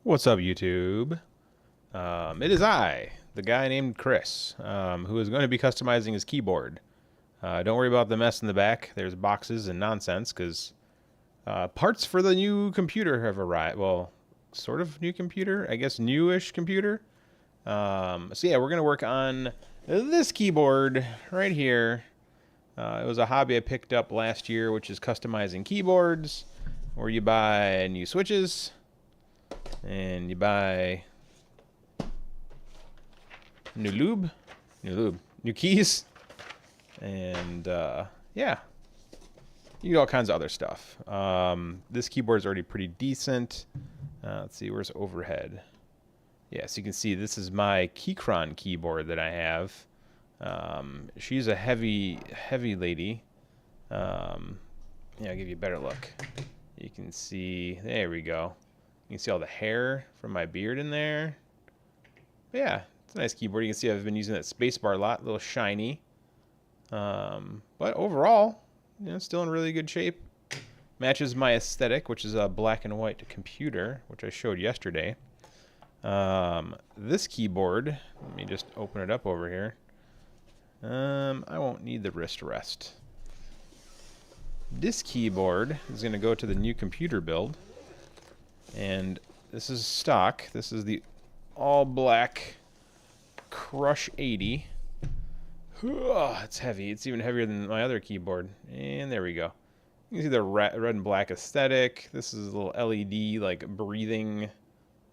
What's up, YouTube? It is I, the guy named Chris, who is going to be customizing his keyboard. Don't worry about the mess in the back. There's boxes and nonsense, because parts for the new computer have arrived. Well, sort of new computer? I guess newish computer. So yeah, we're going to work on this keyboard right here. It was a hobby I picked up last year, which is customizing keyboards, where you buy new switches, and you buy new keys, and yeah, you get all kinds of other stuff. This keyboard is already pretty decent. Let's see, where's overhead? Yeah, so you can see this is my Keychron keyboard that I have. She's a heavy lady. Yeah, I'll give you a better look. You can see, there we go. You can see all the hair from my beard in there. But yeah, it's a nice keyboard. You can see I've been using that spacebar a lot, a little shiny. But overall, still in really good shape. Matches my aesthetic, which is a black and white computer, which I showed yesterday. This keyboard, let me just open it up over here. I won't need the wrist rest. This keyboard is going to go to the new computer build. And this is stock. This is the all black Crush 80. It's heavy. It's even heavier than my other keyboard. And there we go. You can see the red and black aesthetic. This is a little LED, like breathing,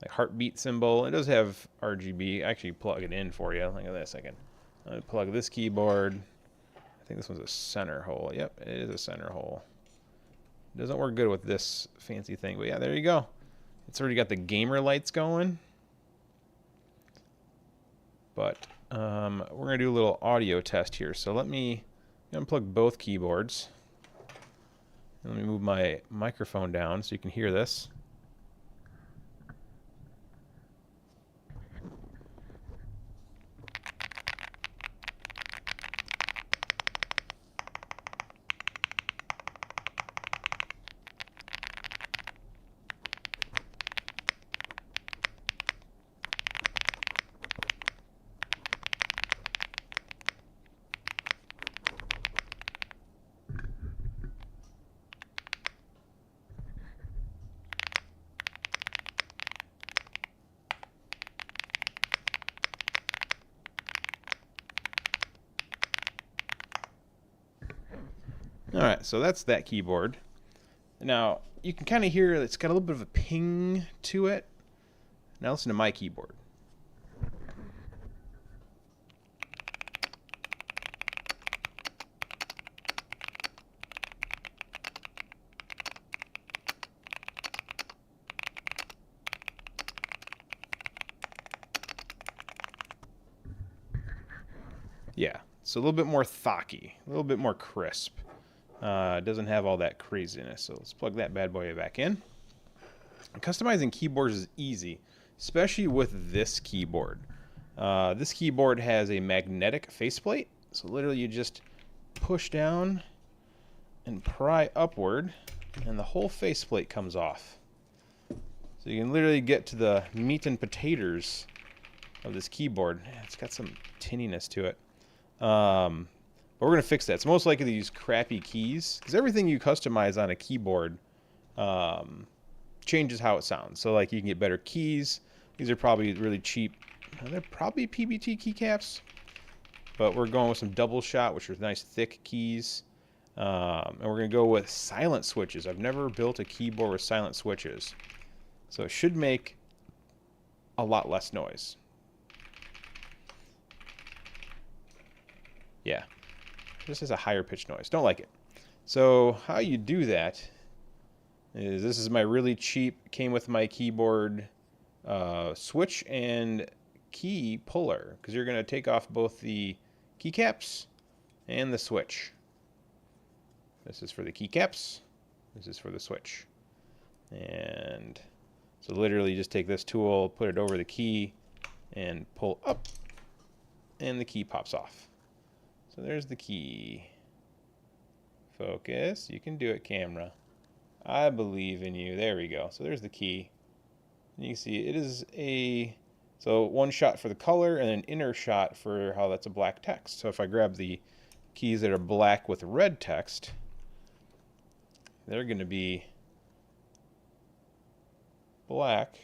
like heartbeat symbol. It does have RGB. I actually plug it in for you. Look at this. I can plug this keyboard. I think this one's a center hole. Yep, it is a center hole. It doesn't work good with this fancy thing, but yeah, there you go. It's already got the gamer lights going. But we're going to do a little audio test here. So let me unplug both keyboards. And let me move my microphone down so you can hear this. Alright, so that's that keyboard. Now, you can kind of hear it's got a little bit of a ping to it. Now listen to my keyboard. Yeah, it's a little bit more thocky, a little bit more crisp. It doesn't have all that craziness. So let's plug that bad boy back in. Customizing keyboards is easy, especially with this keyboard. This keyboard has a magnetic faceplate. So literally you just push down and pry upward and the whole faceplate comes off. So you can literally get to the meat and potatoes of this keyboard. It's got some tinniness to it. But we're going to fix that. It's most likely to use crappy keys, because everything you customize on a keyboard changes how it sounds. So like you can get better keys. These are probably really cheap. They're probably PBT keycaps, but we're going with some double shot, which are nice thick keys. And we're going to go with silent switches. I've never built a keyboard with silent switches, so it should make a lot less noise. Yeah. This is a higher pitch noise. Don't like it. So how you do that is, this is my really cheap, came with my keyboard switch and key puller, because you're going to take off both the keycaps and the switch. This is for the keycaps. This is for the switch. And so literally just take this tool, put it over the key, and pull up, and the key pops off. So there's the key. Focus. You can do it, camera. I believe in you. There we go. So there's the key. And you can see it is so one shot for the color and an inner shot for how that's a black text. So if I grab the keys that are black with red text, they're going to be black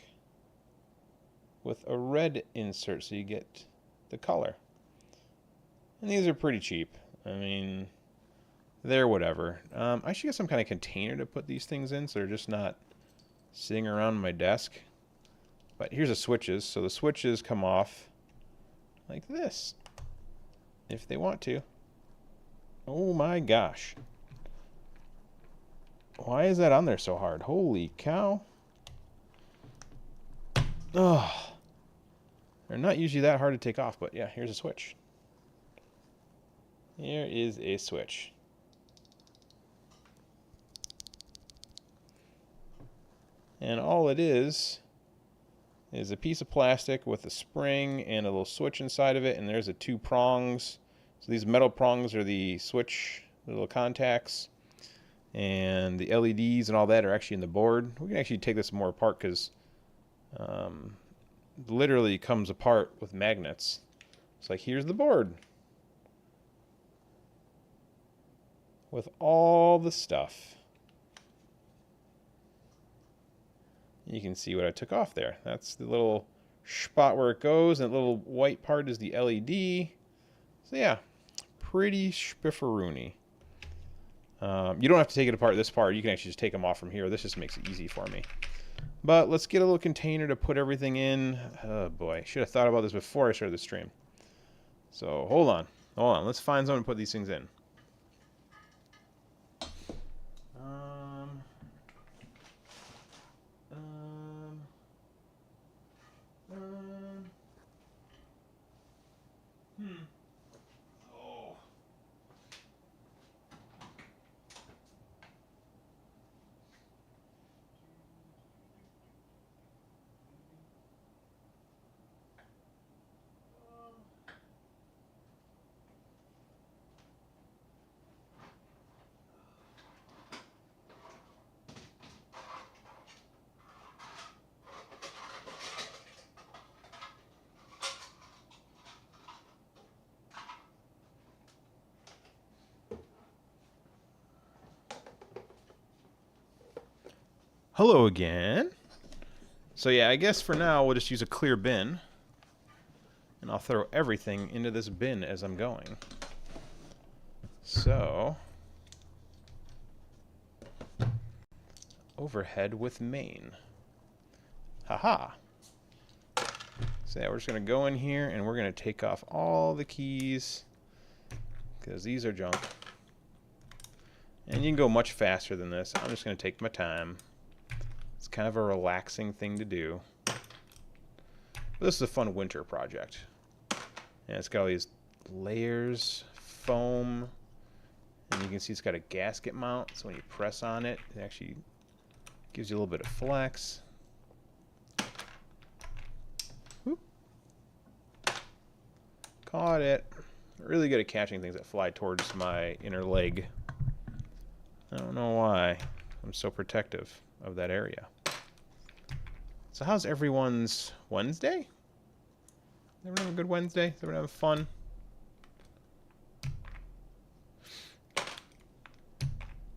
with a red insert, so you get the color. And these are pretty cheap. I mean, they're whatever. I should get some kind of container to put these things in so they're just not sitting around my desk. But here's the switches. So the switches come off like this, if they want to. Oh my gosh. Why is that on there so hard? Holy cow. Oh, they're not usually that hard to take off, but yeah, here's a switch. Here is a switch. And all it is a piece of plastic with a spring and a little switch inside of it, and there's the two prongs. So these metal prongs are the switch, the little contacts, and the LEDs and all that are actually in the board. We can actually take this more apart because literally comes apart with magnets. It's like, here's the board with all the stuff. You can see what I took off there. That's the little spot where it goes, and the little white part is the LED. So yeah, pretty spifferoony. You don't have to take it apart this part. You can actually just take them off from here. This just makes it easy for me. But let's get a little container to put everything in. Oh boy, should have thought about this before I started the stream. So hold on. Let's find something to put these things in. Oh. Hello again. So yeah, I guess for now we'll just use a clear bin, and I'll throw everything into this bin as I'm going. So, overhead with main. Haha. So yeah, we're just gonna go in here and we're gonna take off all the keys because these are junk. And you can go much faster than this. I'm just gonna take my time. It's kind of a relaxing thing to do. But this is a fun winter project. And it's got all these layers, foam, and you can see it's got a gasket mount, so when you press on it, it actually gives you a little bit of flex. Whoop. Caught it. Really good at catching things that fly towards my inner leg. I don't know why. I'm so protective of that area. So how's everyone's Wednesday? Everyone have a good Wednesday? Everyone have fun?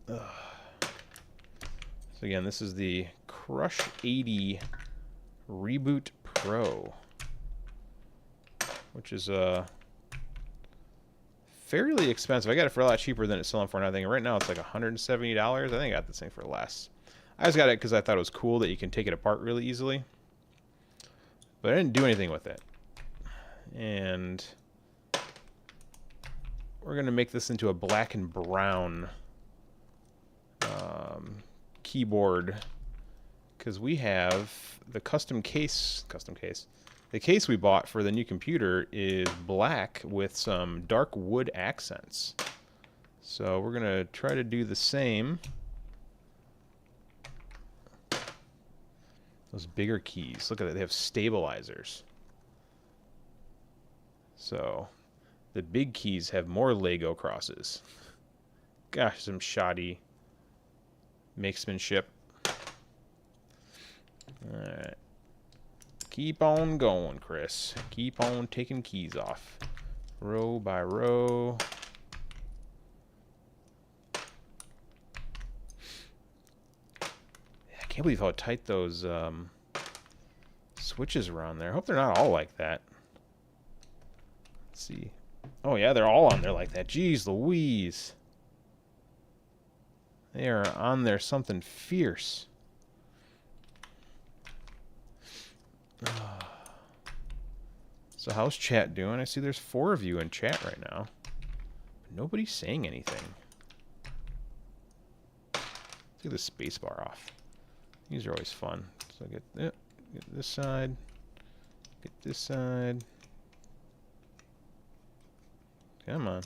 Ugh. So again, this is the Crush 80 Reboot Pro, which is fairly expensive. I got it for a lot cheaper than it's selling for now. I think right now it's like $170. I think I got this thing for less. I just got it because I thought it was cool that you can take it apart really easily. But I didn't do anything with it. And we're going to make this into a black and brown keyboard because we have the custom case. The case we bought for the new computer is black with some dark wood accents. So we're going to try to do the same. Those bigger keys, look at that, they have stabilizers. So the big keys have more Lego crosses. Gosh, some shoddy makesmanship. Alright, Keep on going, Chris. Keep on taking keys off. Row by row. I can't believe how tight those switches around there. I hope they're not all like that. Let's see. Oh yeah, they're all on there like that. Jeez Louise. They are on there something fierce. So how's chat doing? I see there's 4 of you in chat right now. Nobody's saying anything. Let's get the space bar off. These are always fun. So get this side. Get this side. Come on.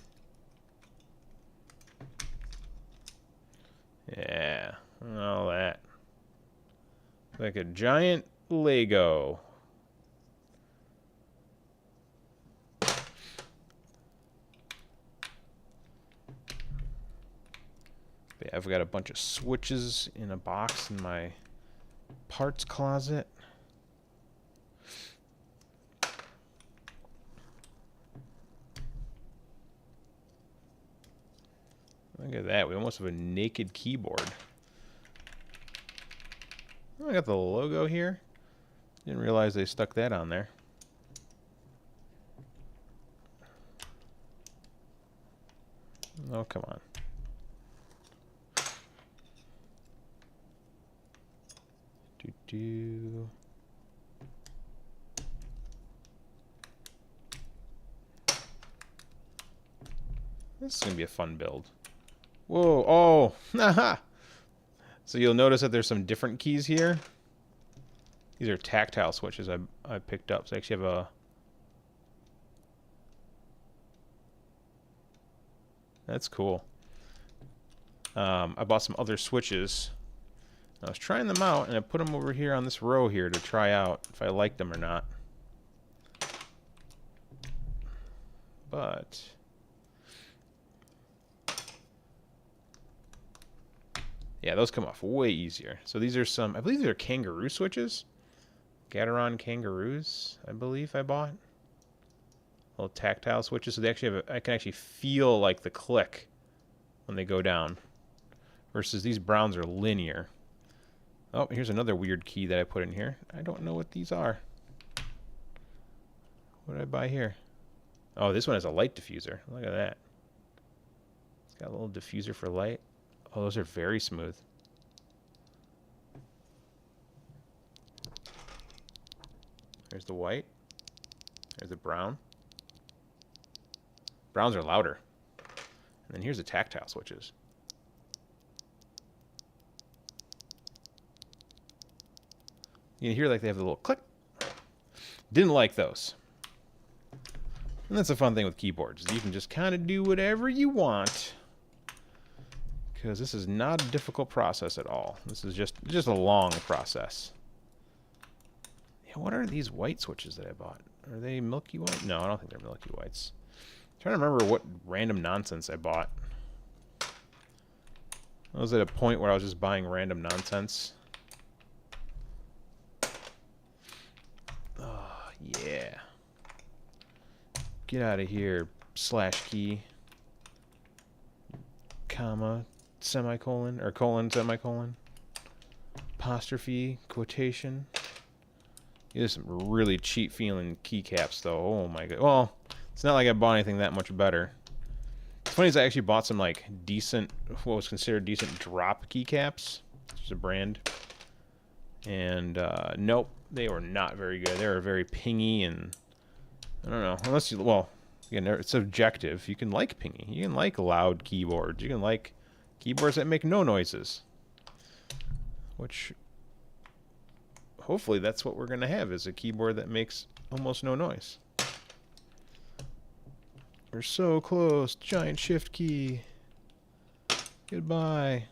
Yeah, all that. Like a giant Lego. Yeah, I've got a bunch of switches in a box in my parts closet. Look at that. We almost have a naked keyboard. Oh, I got the logo here. Didn't realize they stuck that on there. Oh, come on. Do. This is going to be a fun build. Whoa, oh, haha. So you'll notice that there's some different keys here. These are tactile switches I picked up. So I actually have a... That's cool. I bought some other switches. I was trying them out, and I put them over here on this row here to try out if I liked them or not. But... yeah, those come off way easier. So these are some, I believe these are kangaroo switches. Gateron kangaroos, I believe I bought. Little tactile switches. So they actually have I can actually feel like the click when they go down. Versus these browns are linear. Oh, here's another weird key that I put in here. I don't know what these are. What did I buy here? Oh, this one has a light diffuser. Look at that. It's got a little diffuser for light. Oh, those are very smooth. There's the white. There's the brown. Browns are louder. And then here's the tactile switches. You can hear like they have a little click. Didn't like those. And that's a fun thing with keyboards. You can just kind of do whatever you want. Because this is not a difficult process at all. This is just a long process. Yeah, what are these white switches that I bought? Are they Milky White? No, I don't think they're Milky Whites. I'm trying to remember what random nonsense I bought. I was at a point where I was just buying random nonsense. Oh, yeah. Get out of here, slash key. Comma. Semicolon, or colon, semicolon, apostrophe, quotation. There's some really cheap feeling keycaps though. Oh my god. Well, it's not like I bought anything that much better. It's funny is I actually bought some like decent, what was considered decent drop keycaps, which is a brand. And nope, they were not very good. They were very pingy and I don't know. Unless you, well, again, it's subjective. You can like pingy. You can like loud keyboards. You can like keyboards that make no noises. Which, hopefully that's what we're going to have, is a keyboard that makes almost no noise. We're so close. Giant shift key. Goodbye.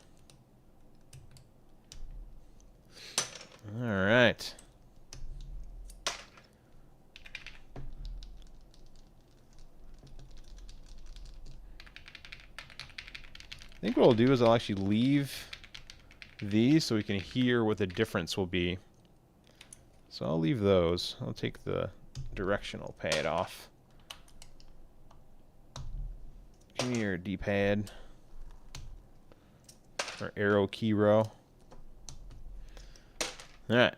Alright. I think what I'll do is I'll actually leave these so we can hear what the difference will be So I'll leave those. I'll take the directional pad off. Give me your D-pad. Or arrow key row. Alright.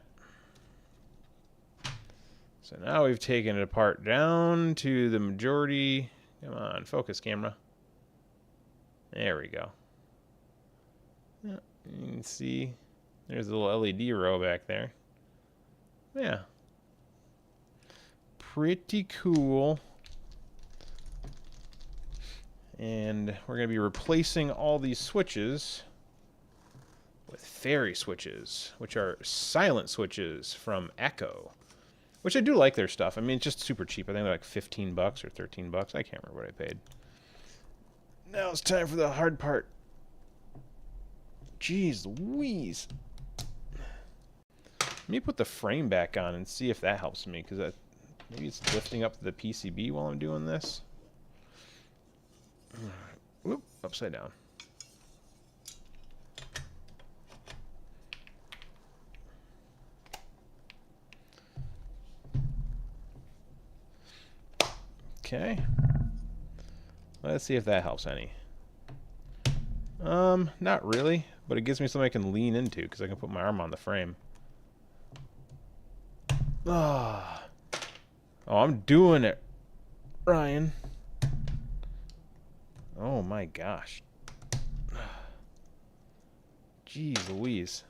So now we've taken it apart down to the majority. Come on, focus camera. There we go. Yeah, you can see there's a little LED row back there. Yeah. Pretty cool. And we're going to be replacing all these switches with fairy switches, which are silent switches from Echo. Which I do like their stuff. I mean, it's just super cheap. I think they're like 15 bucks or 13 bucks. I can't remember what I paid. Now it's time for the hard part. Jeez Louise. Let me put the frame back on and see if that helps me, because maybe it's lifting up the PCB while I'm doing this. Whoop, upside down. Okay. Let's see if that helps any. Not really, but it gives me something I can lean into because I can put my arm on the frame. Oh, I'm doing it, Ryan. Oh my gosh. Jeez Louise.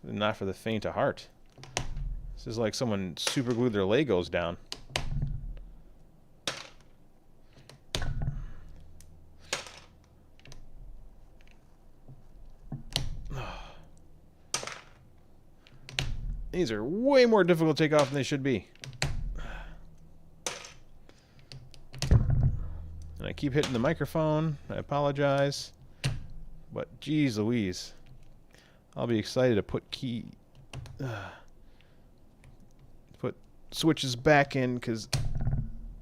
Not for the faint of heart. This is like someone super glued their Legos down. These are way more difficult to take off than they should be. And I keep hitting the microphone. I apologize. But geez Louise. I'll be excited to put put switches back in, because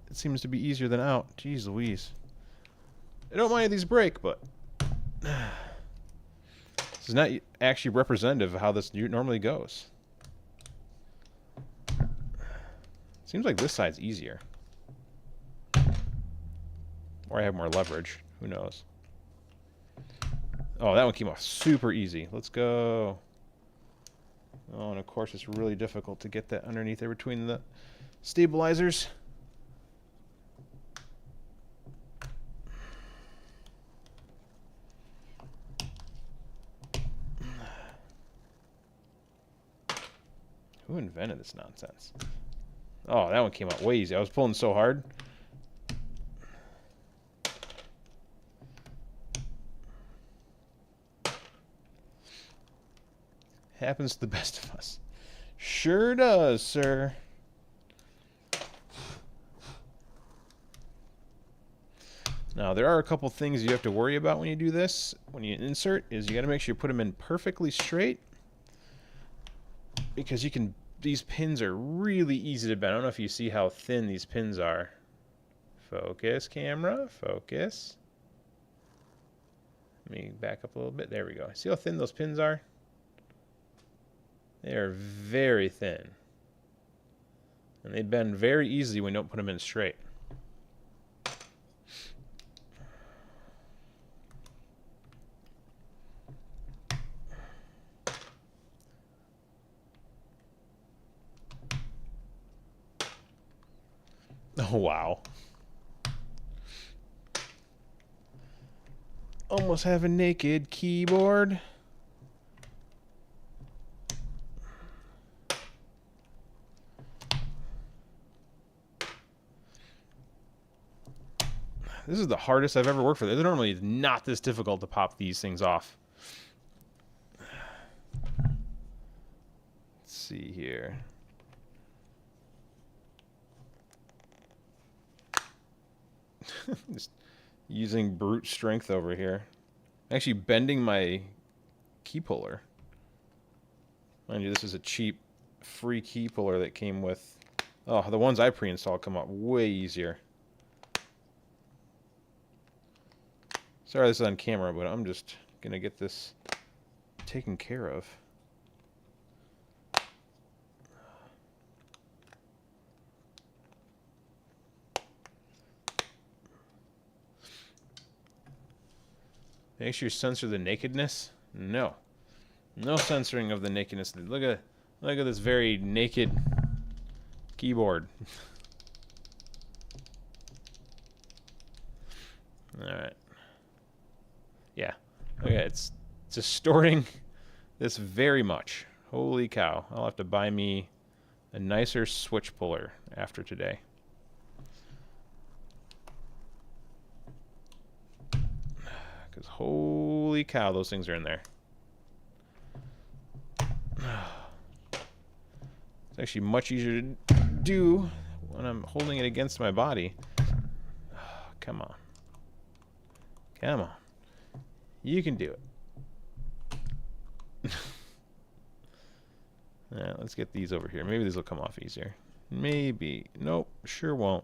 it seems to be easier than out. Jeez Louise. I don't mind if these break, but this is not actually representative of how this normally goes. Seems like this side's easier. Or I have more leverage. Who knows? Oh, that one came off super easy. Let's go. Oh, and of course it's really difficult to get that underneath there between the stabilizers. Who invented this nonsense? Oh, that one came out way easy. I was pulling so hard. Happens to the best of us. Sure does, sir. Now, there are a couple things you have to worry about when you do this. When you insert, is you got to make sure you put them in perfectly straight, because you can. These pins are really easy to bend. I don't know if you see how thin these pins are. Focus, camera, focus. Let me back up a little bit. There we go. See how thin those pins are? They are very thin. And they bend very easily when you don't put them in straight. Oh, wow. Almost have a naked keyboard. This is the hardest I've ever worked for. They're normally not this difficult to pop these things off. Let's see here. Just using brute strength over here. Actually bending my key puller. Mind you, this is a cheap free key puller that came with... Oh, the ones I pre-installed come out way easier. Sorry this is on camera, but I'm just gonna get this taken care of. Make sure you censor the nakedness. No, no censoring of the nakedness. Look at this very naked keyboard. All right. Yeah. Okay, it's distorting this very much. Holy cow! I'll have to buy me a nicer switch puller after today. Because holy cow, those things are in there. It's actually much easier to do when I'm holding it against my body. Come on. Come on. You can do it. Yeah, let's get these over here. Maybe these will come off easier. Maybe. Nope, sure won't.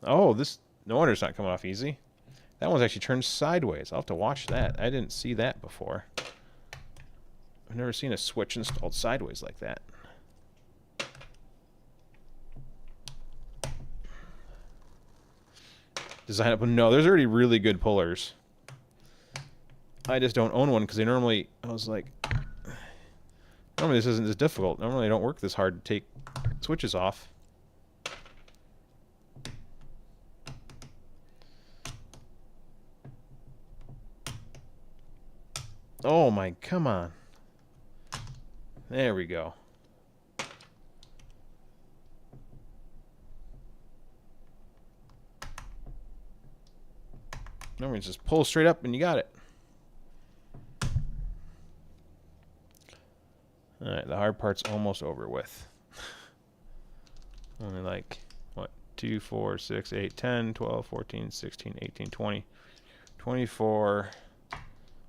Oh, this, no wonder it's not coming off easy. That one's actually turned sideways. I'll have to watch that. I didn't see that before. I've never seen a switch installed sideways like that. Design up. No, there's already really good pullers. I just don't own one because they normally, I was like, normally this isn't this difficult. Normally I don't work this hard to take switches off. Oh my, come on. There we go. Normally just pull straight up and you got it. Alright, the hard part's almost over with. Only like, what, 2, 4, 6, 8, 10, 12, 14, 16, 18, 20, 24,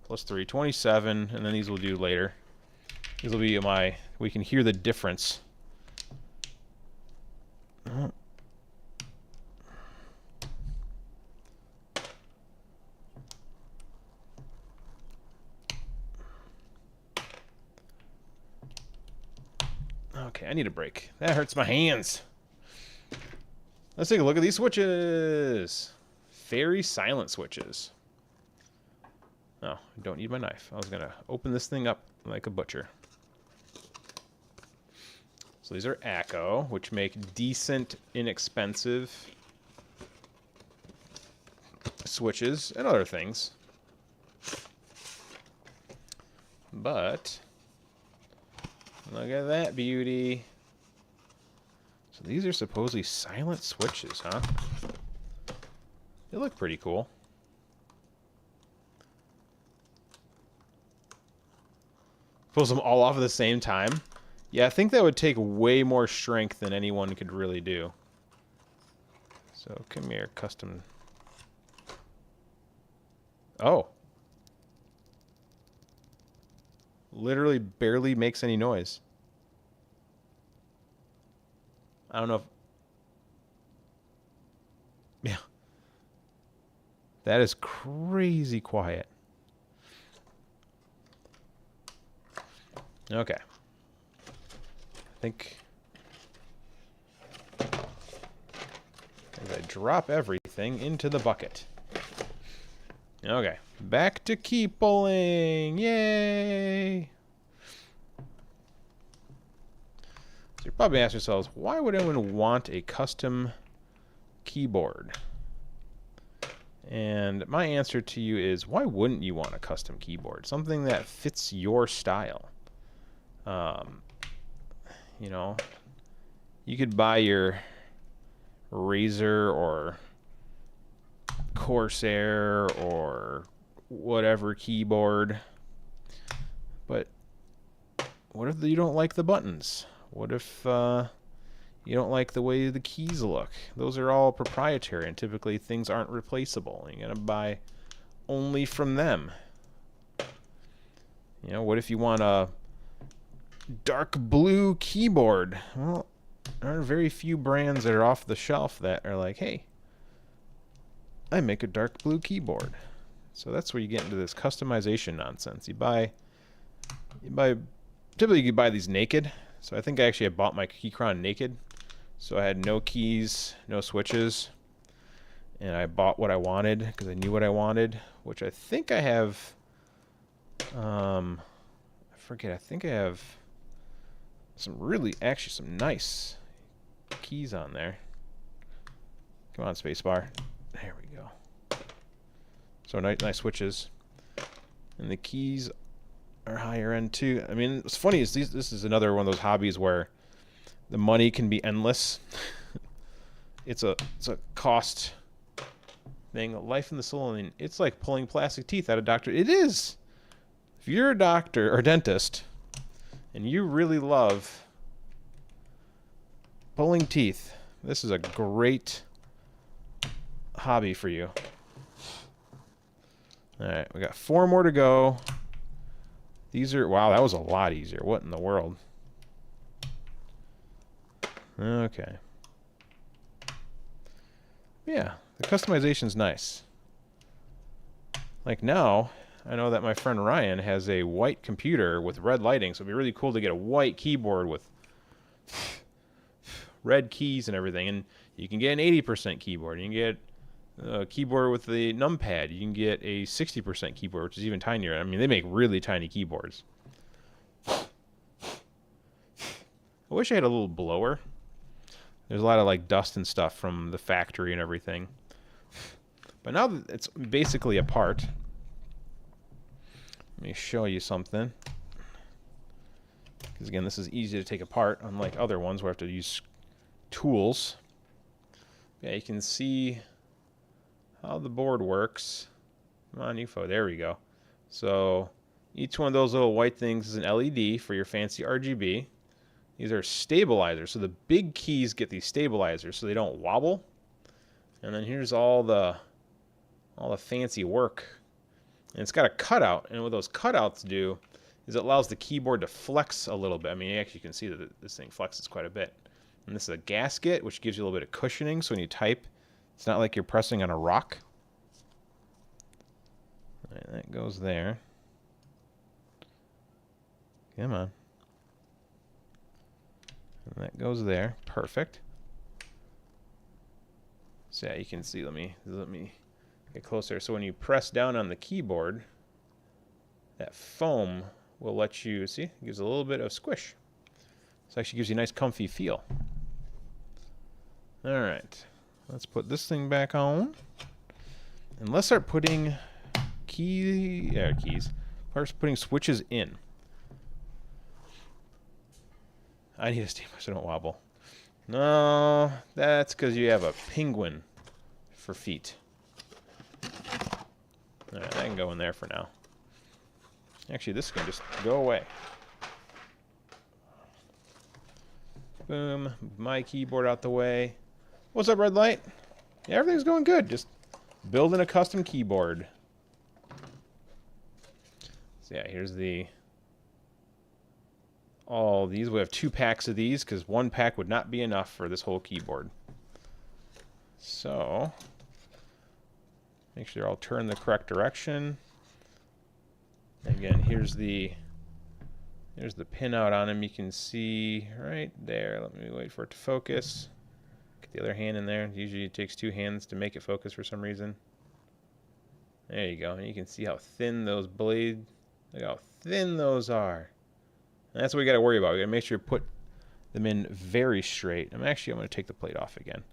plus 3, 27, and then these we'll do later. These will be my, we can hear the difference. Oh. Okay, I need a break. That hurts my hands. Let's take a look at these switches. Very silent switches. Oh, I don't need my knife. I was going to open this thing up like a butcher. So these are ACO, which make decent, inexpensive switches and other things. But look at that beauty. So these are supposedly silent switches, huh? They look pretty cool. Pulls them all off at the same time. Yeah, I think that would take way more strength than anyone could really do. So come here, custom. Oh. Literally barely makes any noise. I don't know if... Yeah. That is crazy quiet. Okay. I think... as I drop everything into the bucket. Okay. Back to key pulling. Yay! So you're probably asking yourselves, why would anyone want a custom keyboard? And my answer to you is, why wouldn't you want a custom keyboard? Something that fits your style. You know, you could buy your Razer or Corsair or whatever keyboard, but what if you don't like the buttons? What if you don't like the way the keys look? Those are all proprietary, and typically things aren't replaceable. You're gonna buy only from them. You know, what if you want a dark blue keyboard? Well, there are very few brands that are off the shelf that are like, hey, I make a dark blue keyboard. So that's where you get into this customization nonsense. Typically you buy these naked. So I think I actually bought my Keychron naked. So I had no keys, no switches, and I bought what I wanted because I knew what I wanted, which I think I have, I forget, I think I have some nice keys on there. Come on, spacebar. There we go. So nice switches. And the keys are higher end too. I mean, what's funny is this is another one of those hobbies where the money can be endless. It's a cost thing. Life in the salon, it's like pulling plastic teeth out of doctor. It is. If you're a doctor or dentist and you really love pulling teeth, this is a great hobby for you. All right, we got 4 more to go. These are, wow, that was a lot easier. What in the world? Okay. Yeah, the customization's nice. Like now, I know that my friend Ryan has a white computer with red lighting, so it'd be really cool to get a white keyboard with red keys and everything. And you can get an 80% keyboard. You can get a keyboard with the numpad. You can get a 60% keyboard, which is even tinier. I mean, they make really tiny keyboards. I wish I had a little blower. There's a lot of like dust and stuff from the factory and everything. But now that it's basically apart, let me show you something. Because again, this is easy to take apart, unlike other ones where I have to use tools. Yeah, you can see how the board works. Come on, UFO. There we go. So each one of those little white things is an LED for your fancy RGB. These are stabilizers. So the big keys get these stabilizers so they don't wobble. And then here's all the fancy work. And it's got a cutout. And what those cutouts do is it allows the keyboard to flex a little bit. I mean, you actually can see that this thing flexes quite a bit. And this is a gasket, which gives you a little bit of cushioning. So when you type, it's not like you're pressing on a rock. All right, that goes there. Come on. And that goes there. Perfect. So yeah, you can see, let me get closer. So when you press down on the keyboard, that foam will let you, see, it gives a little bit of squish. So it actually gives you a nice comfy feel. All right, let's put this thing back on. And let's start putting Start putting switches in. I need a steamer so I don't wobble. No, that's because you have a penguin for feet. All right, that can go in there for now. Actually, this can just go away. Boom, my keyboard out the way. What's up, red light? Yeah, everything's going good. Just building a custom keyboard. So yeah, here's all these. We have 2 packs of these because 1 pack would not be enough for this whole keyboard. So make sure they're all turned the correct direction. Again, here's the pinout on them. You can see right there. Let me wait for it to focus. Get the other hand in there. Usually it takes 2 hands to make it focus for some reason. There you go. And you can see how thin those blades, look how thin those are. And that's what we got to worry about. We got to make sure you put them in very straight. I'm going to take the plate off again.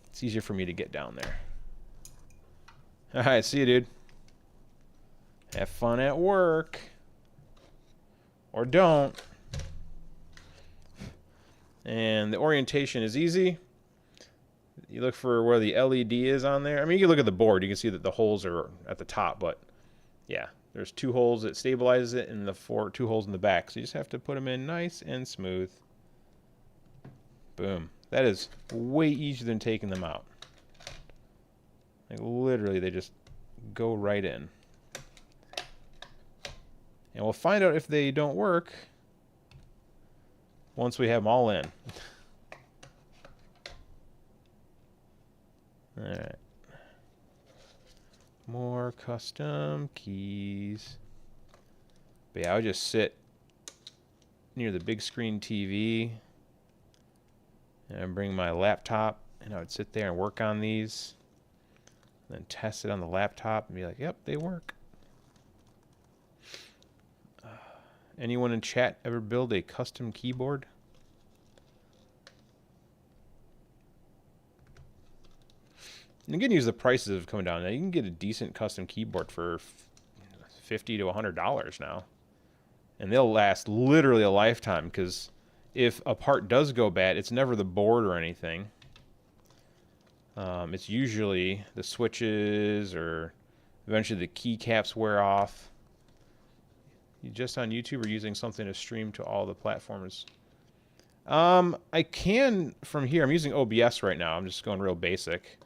It's easier for me to get down there. All right, see you, dude. Have fun at work. Or don't. And the orientation is easy. You look for where the LED is on there. I mean, you can look at the board. You can see that the holes are at the top, but yeah, there's 2 holes that stabilizes it and the 2 holes in the back. So you just have to put them in nice and smooth. Boom. That is way easier than taking them out. Like literally, they just go right in. And we'll find out if they don't work once we have them all in. All right. More custom keys. But yeah, I would just sit near the big screen TV and bring my laptop, and I would sit there and work on these, then test it on the laptop and be like, yep, they work. Anyone in chat ever build a custom keyboard? And the good news, the prices have come down. Now you can get a decent custom keyboard for $50 to $100 now. And they'll last literally a lifetime, because if a part does go bad, it's never the board or anything. It's usually the switches, or eventually the keycaps wear off. You just on YouTube or using something to stream to all the platforms? I can from here. I'm using OBS right now. I'm just going real basic.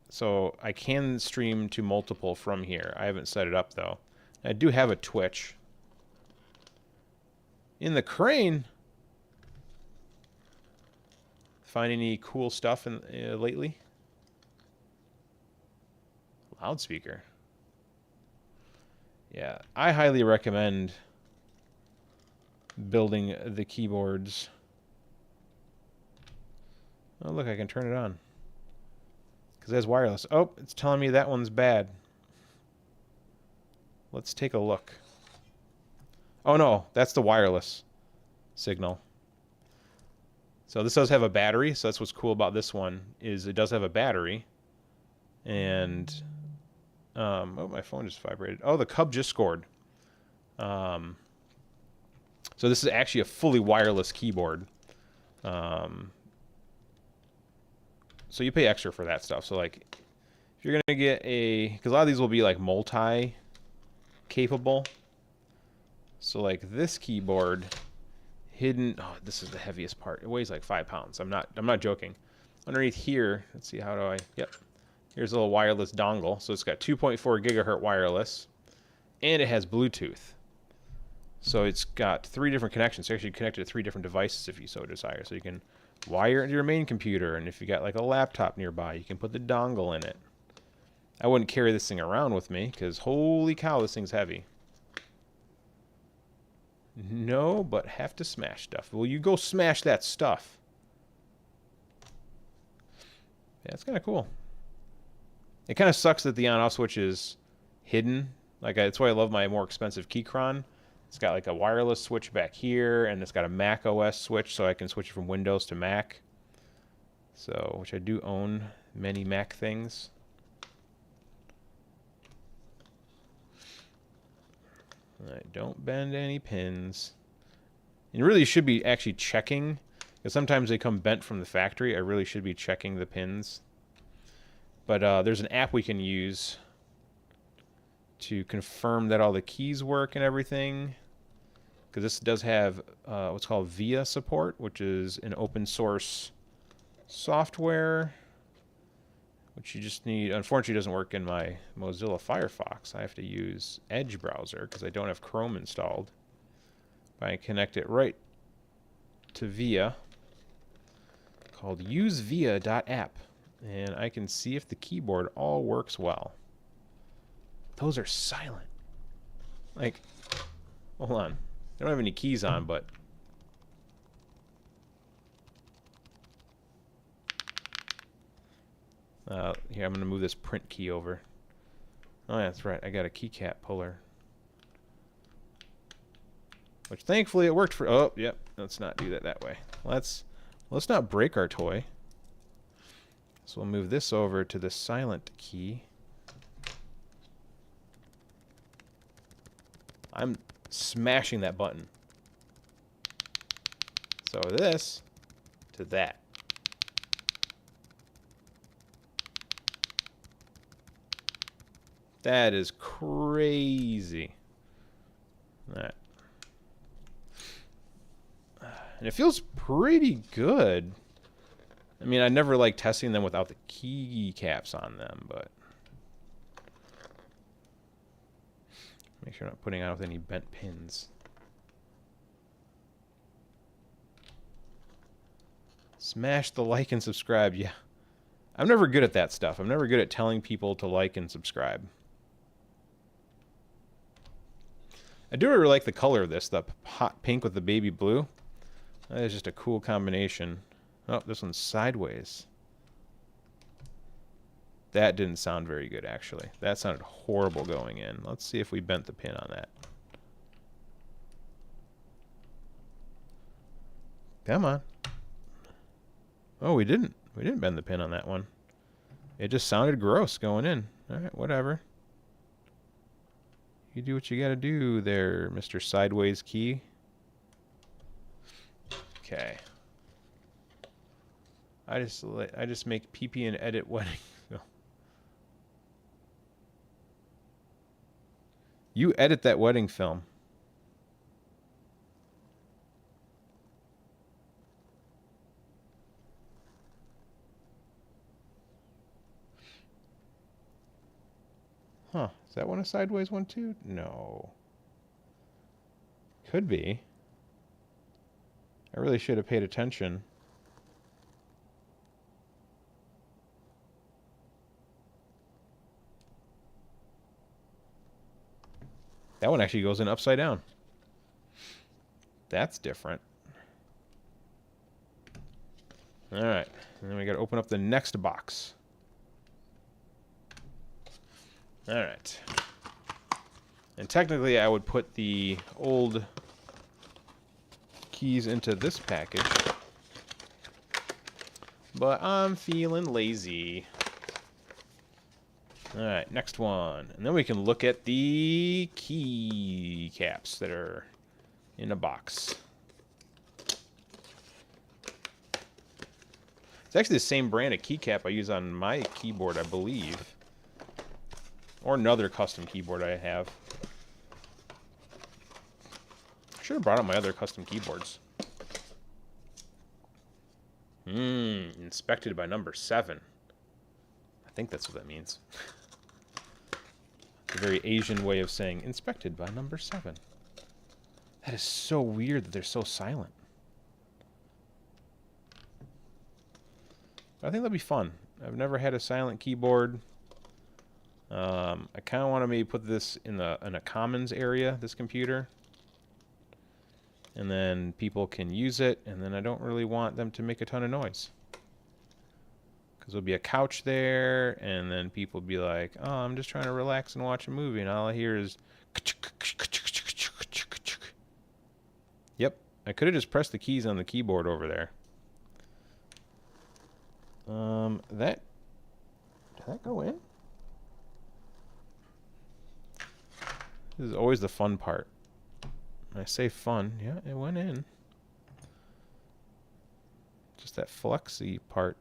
So I can stream to multiple from here. I haven't set it up though. I do have a Twitch. In the crane, find any cool stuff lately? Loudspeaker. Yeah, I highly recommend building the keyboards. Oh, look, I can turn it on. Because it has wireless. Oh, it's telling me that one's bad. Let's take a look. Oh, no, that's the wireless signal. So this does have a battery, so that's what's cool about this one, is it does have a battery. And... oh, my phone just vibrated. Oh, the Cub just scored. So this is actually a fully wireless keyboard. So you pay extra for that stuff. So like, if you're gonna get because a lot of these will be like multi-capable. So like this keyboard, hidden. Oh, this is the heaviest part. It weighs like 5 pounds. I'm not joking. Underneath here, let's see. How do I? Yep. Here's a little wireless dongle. So it's got 2.4 gigahertz wireless, and it has Bluetooth. So it's got 3 different connections. So you actually connect it to 3 different devices if you so desire. So you can wire it into your main computer, and if you got like a laptop nearby, you can put the dongle in it. I wouldn't carry this thing around with me, because holy cow, this thing's heavy. No, but have to smash stuff. Well, you go smash that stuff. Yeah, it's kind of cool. It kind of sucks that the on-off switch is hidden. Like, that's why I love my more expensive Keychron. It's got like a wireless switch back here, and it's got a Mac OS switch, so I can switch it from Windows to Mac. So, which I do own many Mac things. Alright, don't bend any pins. And really, you should be actually checking, because sometimes they come bent from the factory. I really should be checking the pins. But there's an app we can use to confirm that all the keys work and everything. Because this does have what's called VIA support, which is an open source software, which you just need. Unfortunately, it doesn't work in my Mozilla Firefox. I have to use Edge browser because I don't have Chrome installed. But I connect it right to VIA, called usevia.app. And I can see if the keyboard all works well. Those are silent. Like, hold on. I don't have any keys on, but... here, I'm going to move this print key over. Oh, yeah, that's right. I got a keycap puller. Which, thankfully, it worked for... Oh, yep. Let's not do that way. Let's not break our toy. So we'll move this over to the silent key. I'm smashing that button. So this to that. That is crazy. That. And it feels pretty good. I mean, I never like testing them without the key caps on them, but make sure I'm not putting out with any bent pins. Smash the like and subscribe. Yeah, I'm never good at that stuff. I'm never good at telling people to like and subscribe. I do really like the color of this, the hot pink with the baby blue. That is just a cool combination. Oh, this one's sideways. That didn't sound very good, actually. That sounded horrible going in. Let's see if we bent the pin on that. Come on. Oh, we didn't. We didn't bend the pin on that one. It just sounded gross going in. All right, whatever. You do what you gotta do there, Mr. Sideways Key. Okay. I just make PP and edit wedding. You edit that wedding film. Huh. Is that one a sideways one too? No. Could be. I really should have paid attention. That one actually goes in upside down. That's different. All right. And then we got to open up the next box. All right. And technically, I would put the old keys into this package. But I'm feeling lazy. All right, next one. And then we can look at the key caps that are in a box. It's actually the same brand of keycap I use on my keyboard, I believe. Or another custom keyboard I have. Should have brought out my other custom keyboards. Inspected by number 7. I think that's what that means. It's a very Asian way of saying inspected by number 7. That is so weird that they're so silent. I think that'll be fun. I've never had a silent keyboard. I kind of want to maybe put this in a commons area, this computer. And then people can use it, and then I don't really want them to make a ton of noise. Because there'll be a couch there, and then people will be like, oh, I'm just trying to relax and watch a movie, and all I hear is... Yep, I could have just pressed the keys on the keyboard over there. Did that go in? This is always the fun part. I say fun, yeah, it went in. Just that flexy part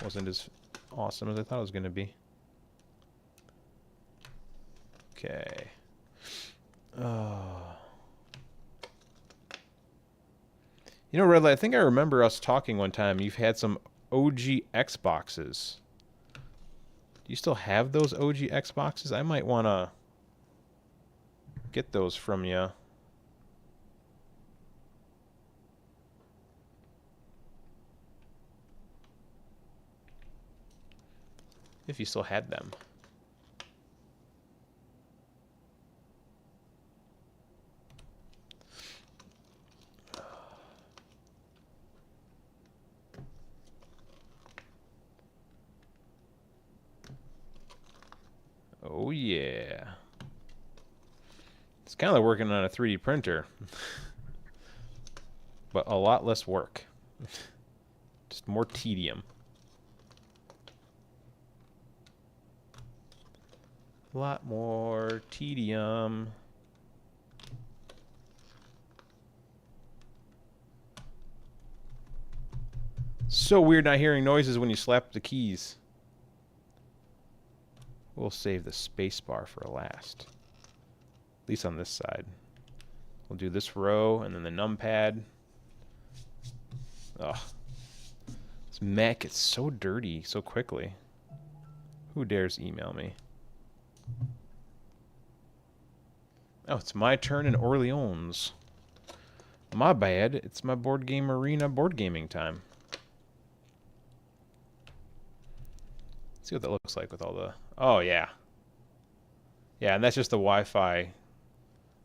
wasn't as awesome as I thought it was going to be. Okay. You know, Redlight, I think I remember us talking one time. You've had some OG Xboxes. Do you still have those OG Xboxes? I might want to get those from you. If you still had them. Oh yeah. It's kind of like working on a 3D printer. But a lot less work. Just more tedium. A lot more tedium. So weird not hearing noises when you slap the keys. We'll save the space bar for last. At least on this side. We'll do this row and then the numpad. Ugh. This Mac gets so dirty so quickly. Who dares email me? Oh, it's my turn in Orleans. My bad. It's my board game arena board gaming time. see what that looks like with all the... Oh, yeah. Yeah, and that's just the Wi-Fi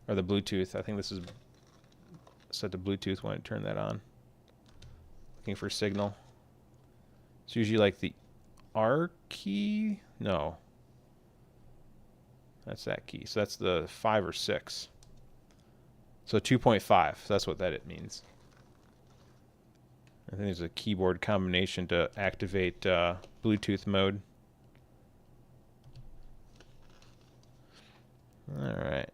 or the Bluetooth. I think this is set to Bluetooth when I turn that on. Looking for signal. It's usually like the R key. No. That's that key. So that's the 5 or 6. So 2.5. That's what that it means. I think there's a keyboard combination to activate Bluetooth mode. All right.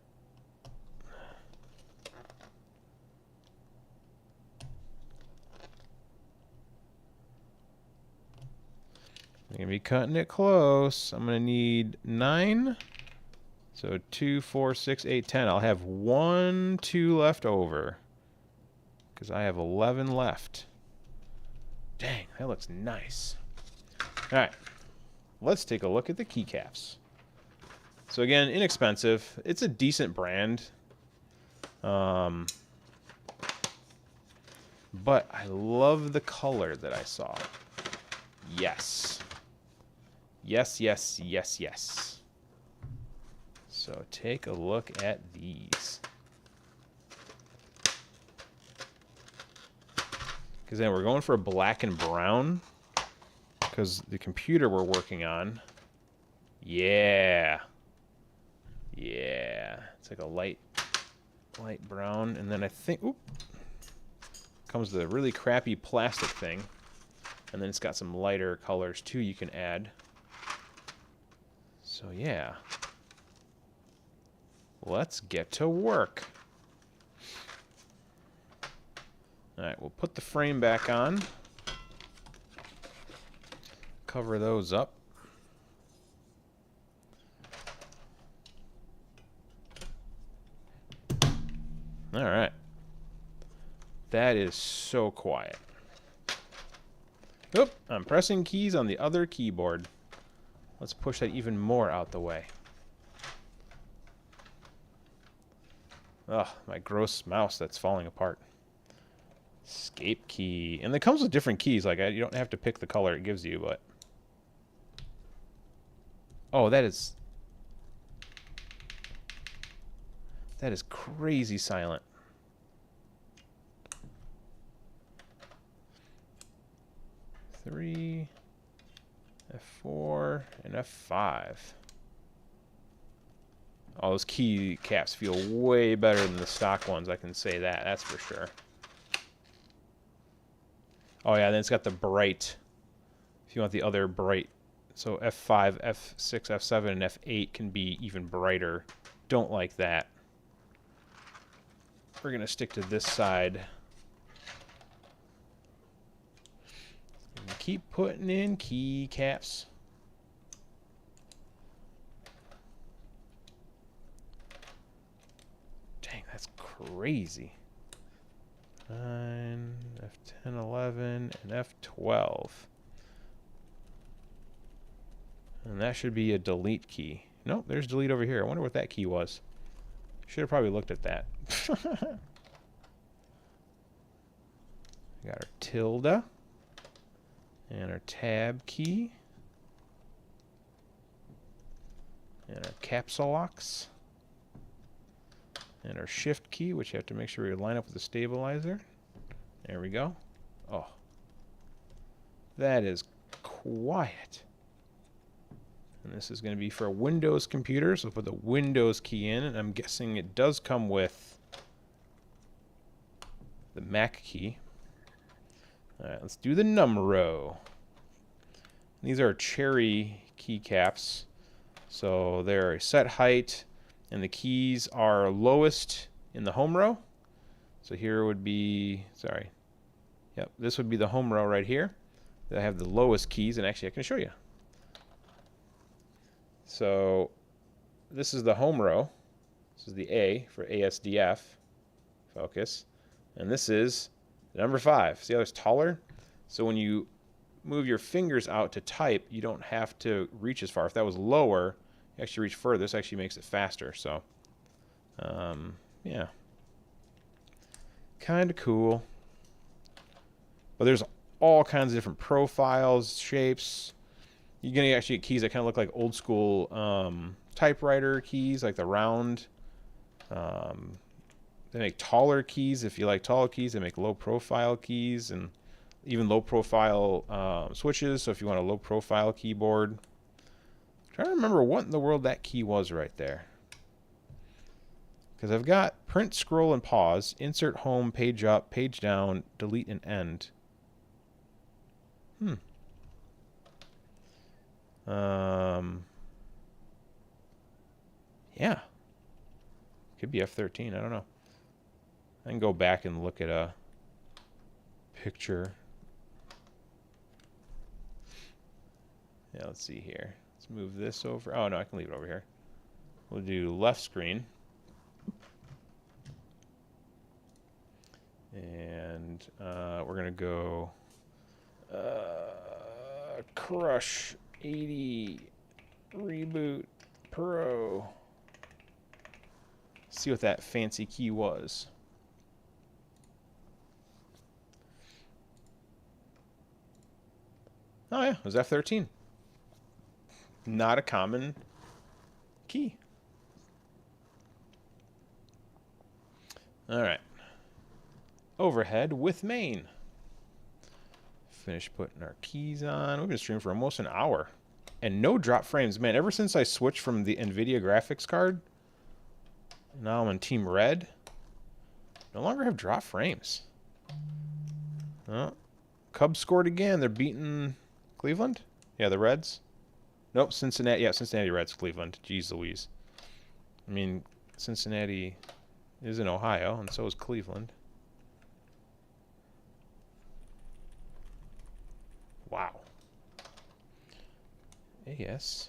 I'm going to be cutting it close. I'm going to need 9. So 2, 4, 6, 8, 10. I'll have 1, 2 left over. Because I have 11 left. Dang, that looks nice. All right. Let's take a look at the keycaps. So again, inexpensive. It's a decent brand. But I love the color that I saw. Yes. Yes, yes, yes, yes. So take a look at these. Because then we're going for a black and brown. Because the computer we're working on. Yeah. Yeah. It's like a light brown. And then I think, oop, comes the really crappy plastic thing. And then it's got some lighter colors too you can add. So yeah. Let's get to work. Alright, we'll put the frame back on. Cover those up. Alright. That is so quiet. Oop, I'm pressing keys on the other keyboard. Let's push that even more out the way. Ugh, my gross mouse that's falling apart. Escape key. And it comes with different keys. Like, you don't have to pick the color it gives you, but... Oh, that is crazy silent. F3, F4, and F5. Oh, those key caps feel way better than the stock ones, I can say that. That's for sure. Oh yeah, then it's got the bright. If you want the other bright. So F5, F6, F7, and F8 can be even brighter. Don't like that. We're going to stick to this side. And keep putting in key caps. Dang, that's crazy. 9, F10, 11, and F12. And that should be a delete key. Nope, there's delete over here. I wonder what that key was. Should have probably looked at that. Got our tilde. And our tab key. And our capsule locks. And our shift key, which you have to make sure we line up with the stabilizer. There we go. Oh. That is quiet. And this is going to be for a Windows computer, so put the Windows key in, and I'm guessing it does come with the Mac key. Alright, let's do the numero. These are cherry keycaps, so they're a set height, and the keys are lowest in the home row. So here would be, sorry, yep, this would be the home row right here. I have the lowest keys, and actually I can show you. So this is the home row. This is the A for ASDF, focus. And this is the number 5. See how it's taller? So when you move your fingers out to type, you don't have to reach as far. If that was lower, you actually reach further. This actually makes it faster. So, yeah. Kind of cool. But there's all kinds of different profiles, shapes. You're gonna actually get keys that kind of look like old school typewriter keys, like the round. Um, they make taller keys if you like taller keys. They make low profile keys and even low profile switches. So if you want a low profile keyboard, I'm trying to remember what in the world that key was right there. Because I've got print, scroll, and pause, insert home, page up, page down, delete, and end. Yeah. Could be F13. I don't know. I can go back and look at a picture. Yeah, let's see here. Let's move this over. Oh, no, I can leave it over here. We'll do left screen. And we're going to go Crush 80 Reboot Pro. See what that fancy key was. Oh yeah, it was F13. Not a common key. All right. Overhead with main. Finish putting our keys on. We've been streaming for almost an hour. And no drop frames. Man, ever since I switched from the NVIDIA graphics card, now I'm on Team Red, no longer have drop frames. Oh, Cubs scored again. They're beating Cleveland? Yeah, the Reds. Nope, Cincinnati. Yeah, Cincinnati Reds, Cleveland. Jeez Louise. I mean, Cincinnati is in Ohio, and so is Cleveland. Wow. ASD.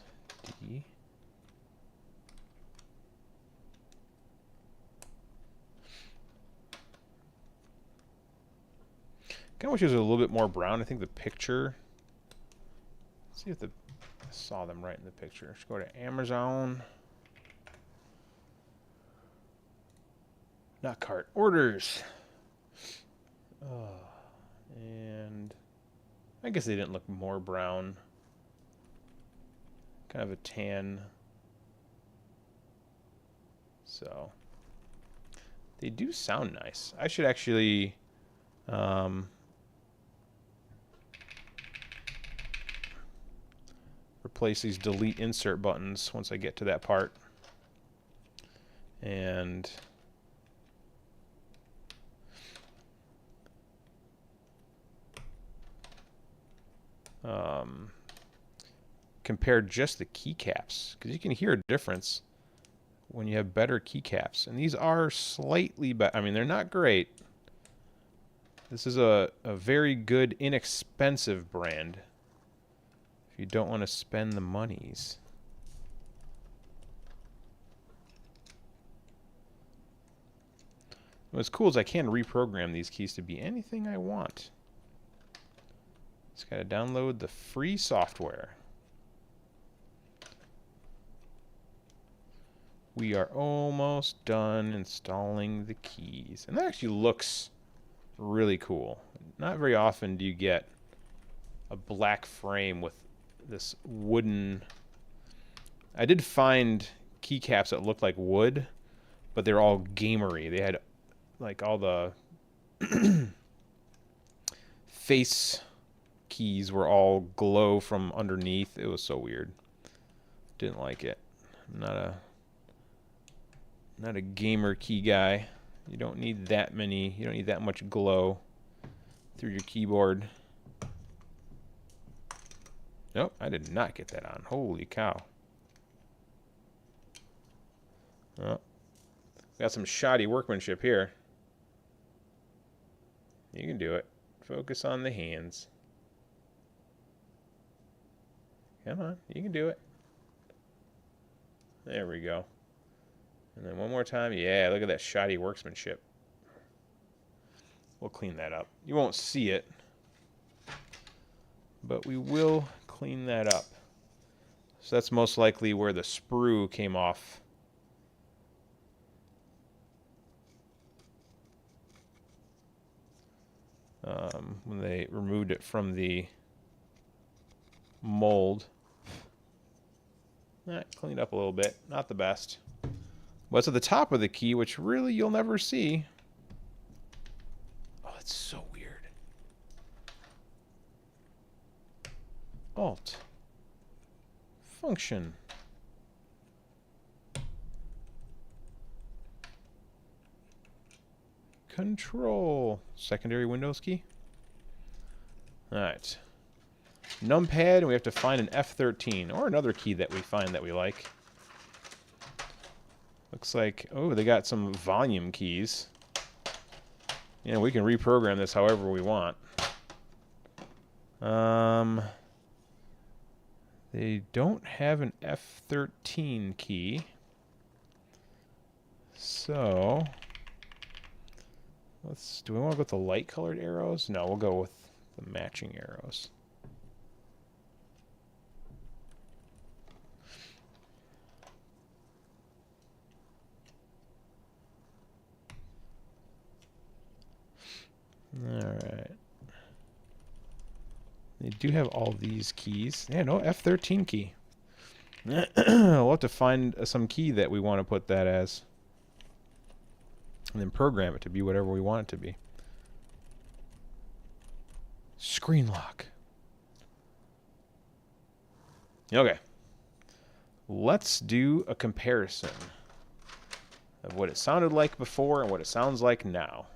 Kind of wish it was a little bit more brown. I think the picture. Let's see if I saw them right in the picture. Let's go to Amazon. Not cart. Orders. And I guess they didn't look more brown. Kind of a tan. So they do sound nice. I should actually replace these delete insert buttons once I get to that part. And compare just the keycaps, because you can hear a difference when you have better keycaps. And these are slightly better. I mean, they're not great. This is a very good, inexpensive brand if you don't want to spend the monies. What's cool is I can reprogram these keys to be anything I want. Just got to download the free software. We are almost done installing the keys. And that actually looks really cool. Not very often do you get a black frame with this wooden... I did find keycaps that looked like wood, but they're all gamery. They had like all the face keys were all glow from underneath. It was so weird. Didn't like it. I'm not a gamer key guy. You don't need that many. You don't need that much glow through your keyboard. Nope, I did not get that on. Holy cow. Oh, got some shoddy workmanship here. You can do it. Focus on the hands. Come on, you can do it. There we go. And then one more time. Yeah, look at that shoddy workmanship. We'll clean that up. You won't see it, but we will clean that up. So that's most likely where the sprue came off. When they removed it from the mold. Cleaned up a little bit. Not the best. What's at the top of the key, which really you'll never see. Oh, that's so weird. Alt. Function. Control. Secondary Windows key. Alright. Numpad, and we have to find an F13, or another key that we find that we like. Looks like, oh, they got some volume keys. Yeah, we can reprogram this however we want. They don't have an F13 key. So, do we want to go with the light colored arrows? No, we'll go with the matching arrows. Alright. They do have all these keys. Yeah, no F13 key. We'll have to find some key that we want to put that as. And then program it to be whatever we want it to be. Screen lock. Okay. Let's do a comparison of what it sounded like before and what it sounds like now.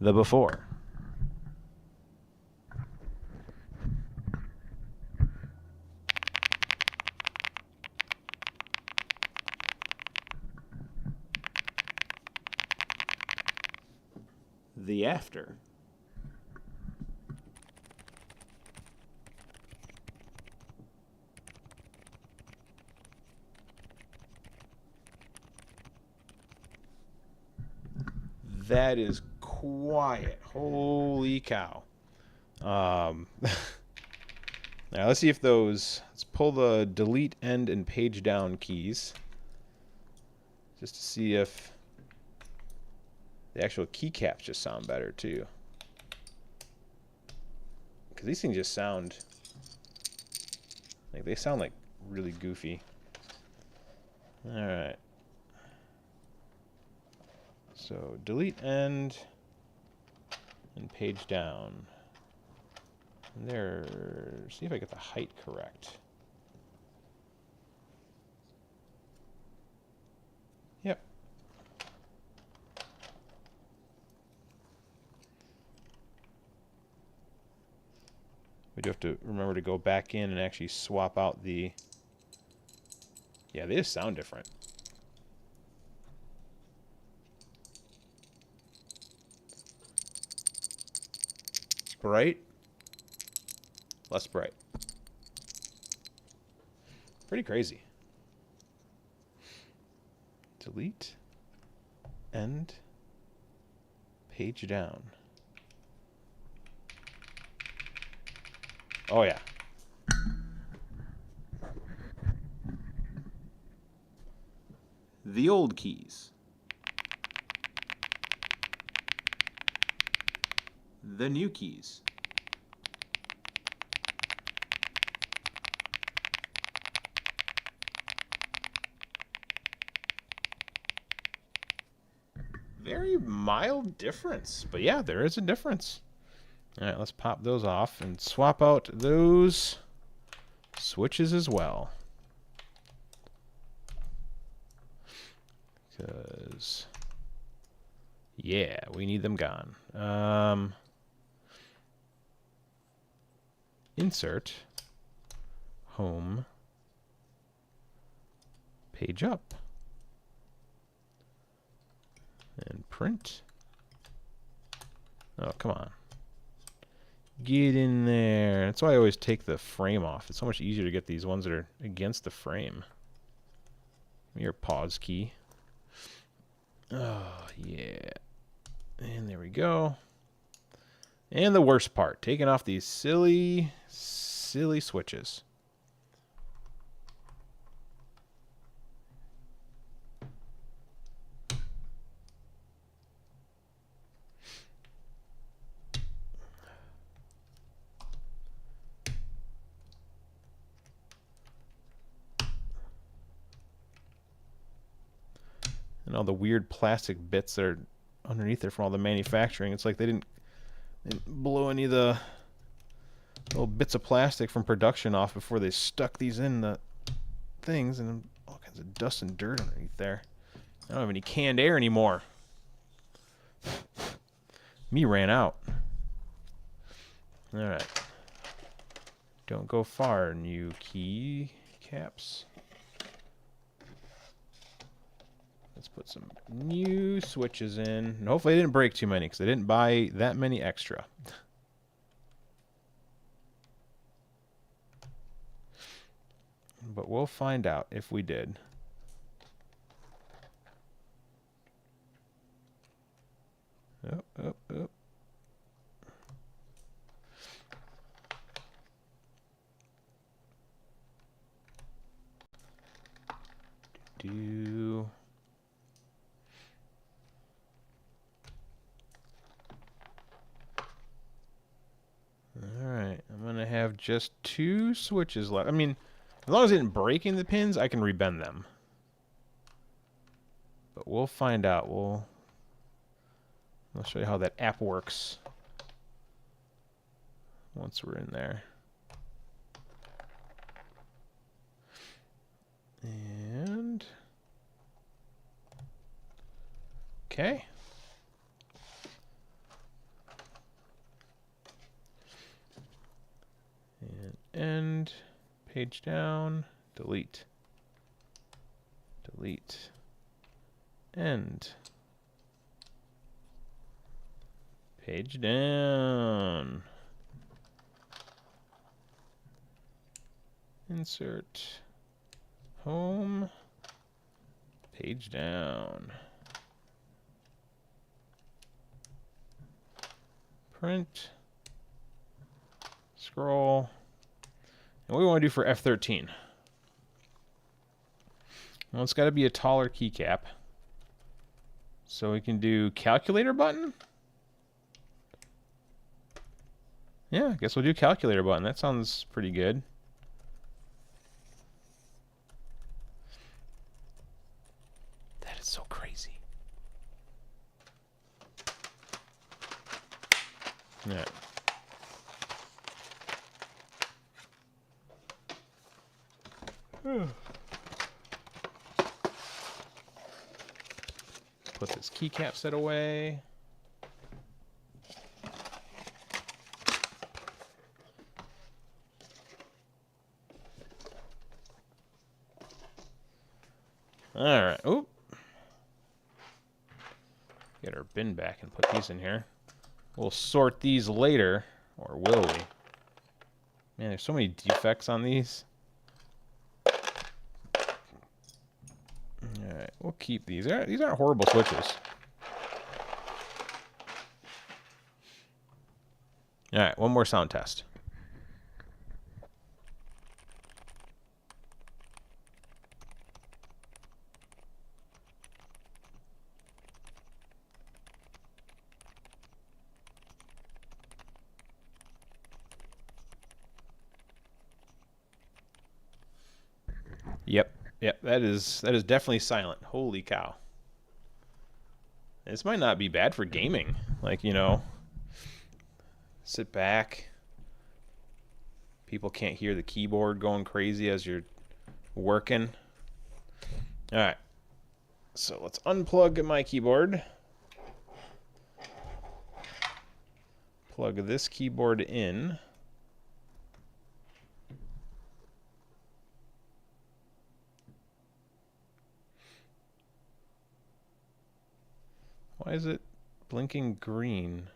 The before. The after. That is quiet. Holy cow. Now let's see if those... Let's pull the delete, end, and page down keys. Just to see if the actual keycaps just sound better, too. Because these things just sound... Like, they sound like really goofy. Alright. So, delete, end, and page down. And there... See if I get the height correct. Yep. We do have to remember to go back in and actually swap out the... Yeah, they just sound different. Bright, less bright. Pretty crazy. Delete, end, page down. Oh yeah. The old keys. The new keys. Very mild difference, but yeah, there is a difference. All right, let's pop those off and swap out those switches as well. Because, yeah, we need them gone. Insert, home, page up, and print. Oh, come on. Get in there. That's why I always take the frame off. It's so much easier to get these ones that are against the frame. Your pause key. Oh, yeah. And there we go. And the worst part, taking off these silly, silly switches. And all the weird plastic bits that are underneath there from all the manufacturing. It's like they didn't blow any of the little bits of plastic from production off before they stuck these in the things, and all kinds of dust and dirt underneath there. I don't have any canned air anymore. Me ran out. Alright. Don't go far, new key caps. Let's put some new switches in. And hopefully I didn't break too many, because I didn't buy that many extra. But we'll find out if we did. Oh, oh, oh. Do. Alright, I'm going to have just 2 switches left. I mean, as long as it didn't break in the pins, I can rebend them. But we'll find out. I'll show you how that app works once we're in there. And okay. And end, page down, delete. Delete. End. Page down. Insert. Home. Page down. Print. Scroll. And what do we want to do for F13? Well, it's got to be a taller keycap. So we can do calculator button. Yeah, I guess we'll do calculator button. That sounds pretty good. That is so crazy. Yeah. Put this keycap set away. All right. Oop. Get our bin back and put these in here. We'll sort these later, or will we? Man, there's so many defects on these. All right, we'll keep these. These aren't horrible switches. All right, one more sound test. Yep, that is definitely silent. Holy cow. This might not be bad for gaming. Like, you know, sit back. People can't hear the keyboard going crazy as you're working. All right. So let's unplug my keyboard. Plug this keyboard in. Why is it blinking green?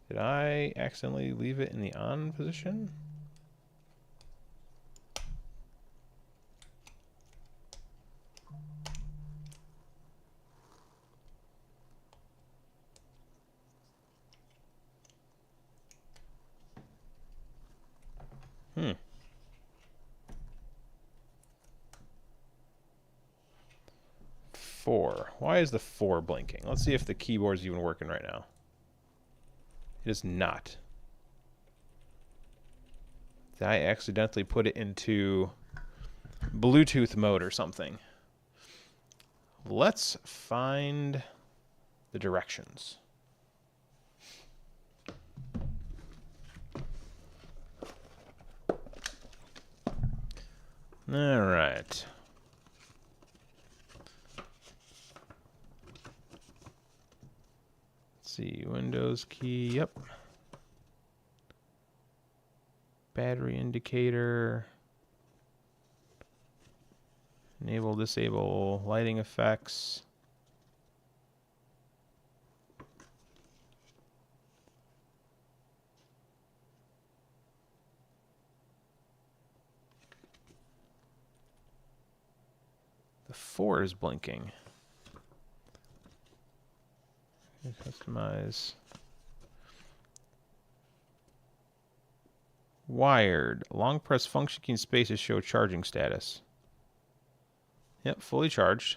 Did I accidentally leave it in the on position? Hmm. Four. Why is the 4 blinking? Let's see if the keyboard's even working right now. It is not. I accidentally put it into Bluetooth mode or something. Let's find the directions. All right. Let's see, Windows key, yep. Battery indicator. Enable, disable lighting effects. The 4 is blinking. Customize. Wired. Long press function key and space to show charging status. Yep, fully charged.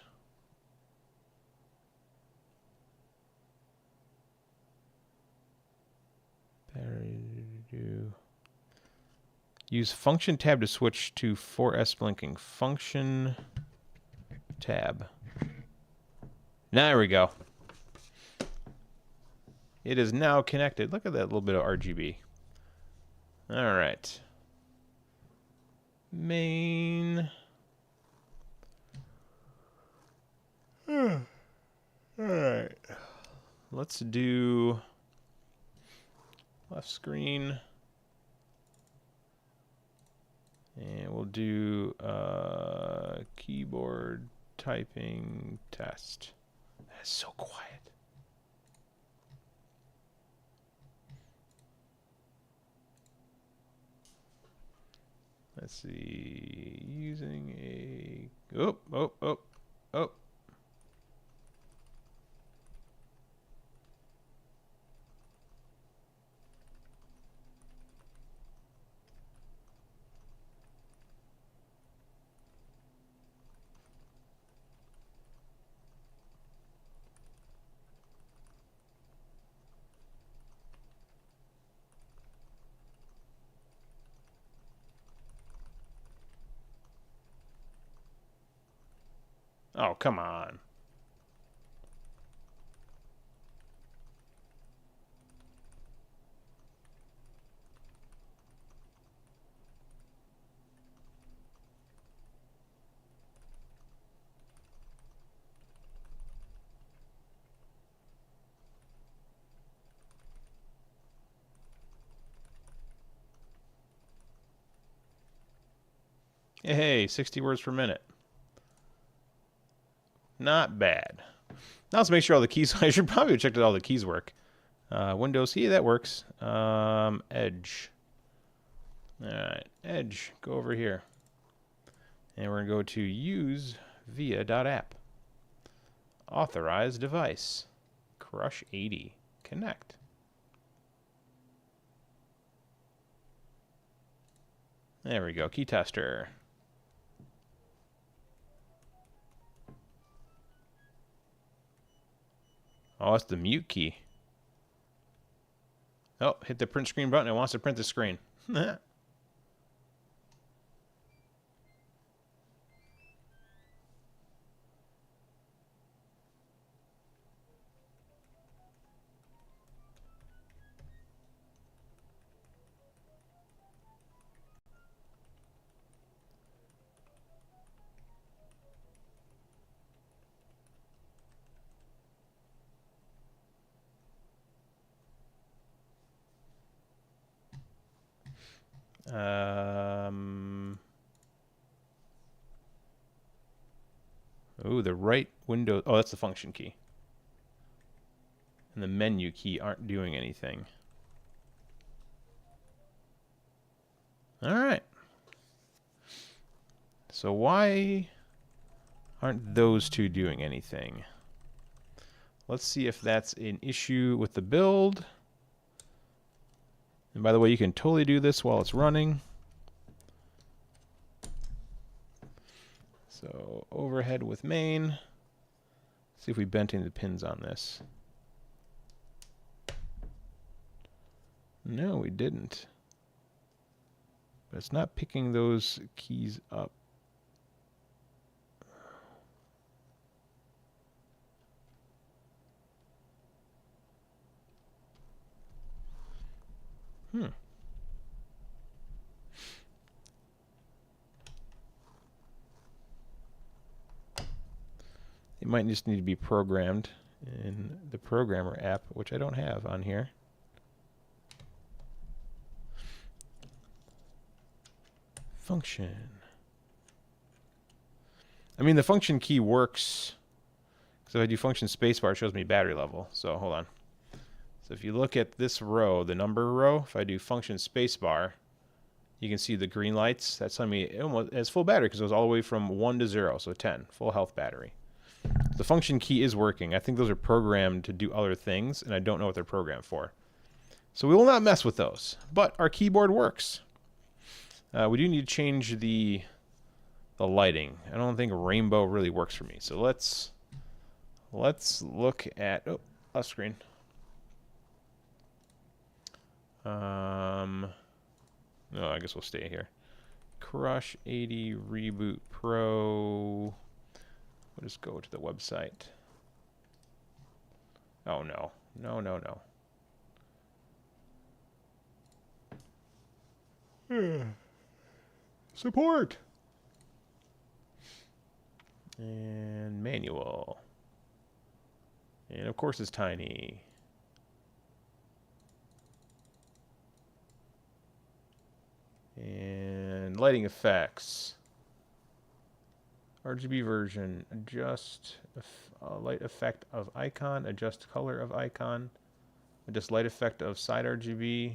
Battery. Use function tab to switch to 4S blinking. Function tab. There we go. It is now connected. Look at that little bit of RGB. All right. Main. All right. Let's do left screen. And we'll do keyboard typing test. That's so quiet. Let's see. Using a... Oh. Oh, come on. Hey, 60 words per minute. Not bad. Now let's make sure all the keys... I should probably have checked that all the keys work. Windows, yeah, that works. Edge. All right, Edge, go over here. And we're going to go to use via.app. Authorize device. Crush 80. Connect. There we go, key tester. Oh, it's the mute key. Oh, hit the print screen button. It wants to print the screen. Oh, the right window. Oh, that's the function key. And the menu key aren't doing anything. All right. So why aren't those two doing anything? Let's see if that's an issue with the build. And by the way, you can totally do this while it's running. So overhead with main. See if we bent any of the pins on this. No, we didn't. But it's not picking those keys up. It might just need to be programmed in the programmer app, which I don't have on here. Function. I mean, the function key works. So if I do function spacebar, it shows me battery level. So hold on. So if you look at this row, the number row, if I do function spacebar, you can see the green lights. That's telling me it has full battery because it goes all the way from 1 to 0, so 10, full health battery. The function key is working. I think those are programmed to do other things, and I don't know what they're programmed for. So we will not mess with those, but our keyboard works. We do need to change the lighting. I don't think rainbow really works for me. So let's look at off screen. No, I guess we'll stay here. Crush 80 Reboot Pro. We'll just go to the website. Oh no. Support. And manual. And of course it's tiny. And lighting effects. RGB version. Adjust light effect of icon. Adjust color of icon. Adjust light effect of side RGB.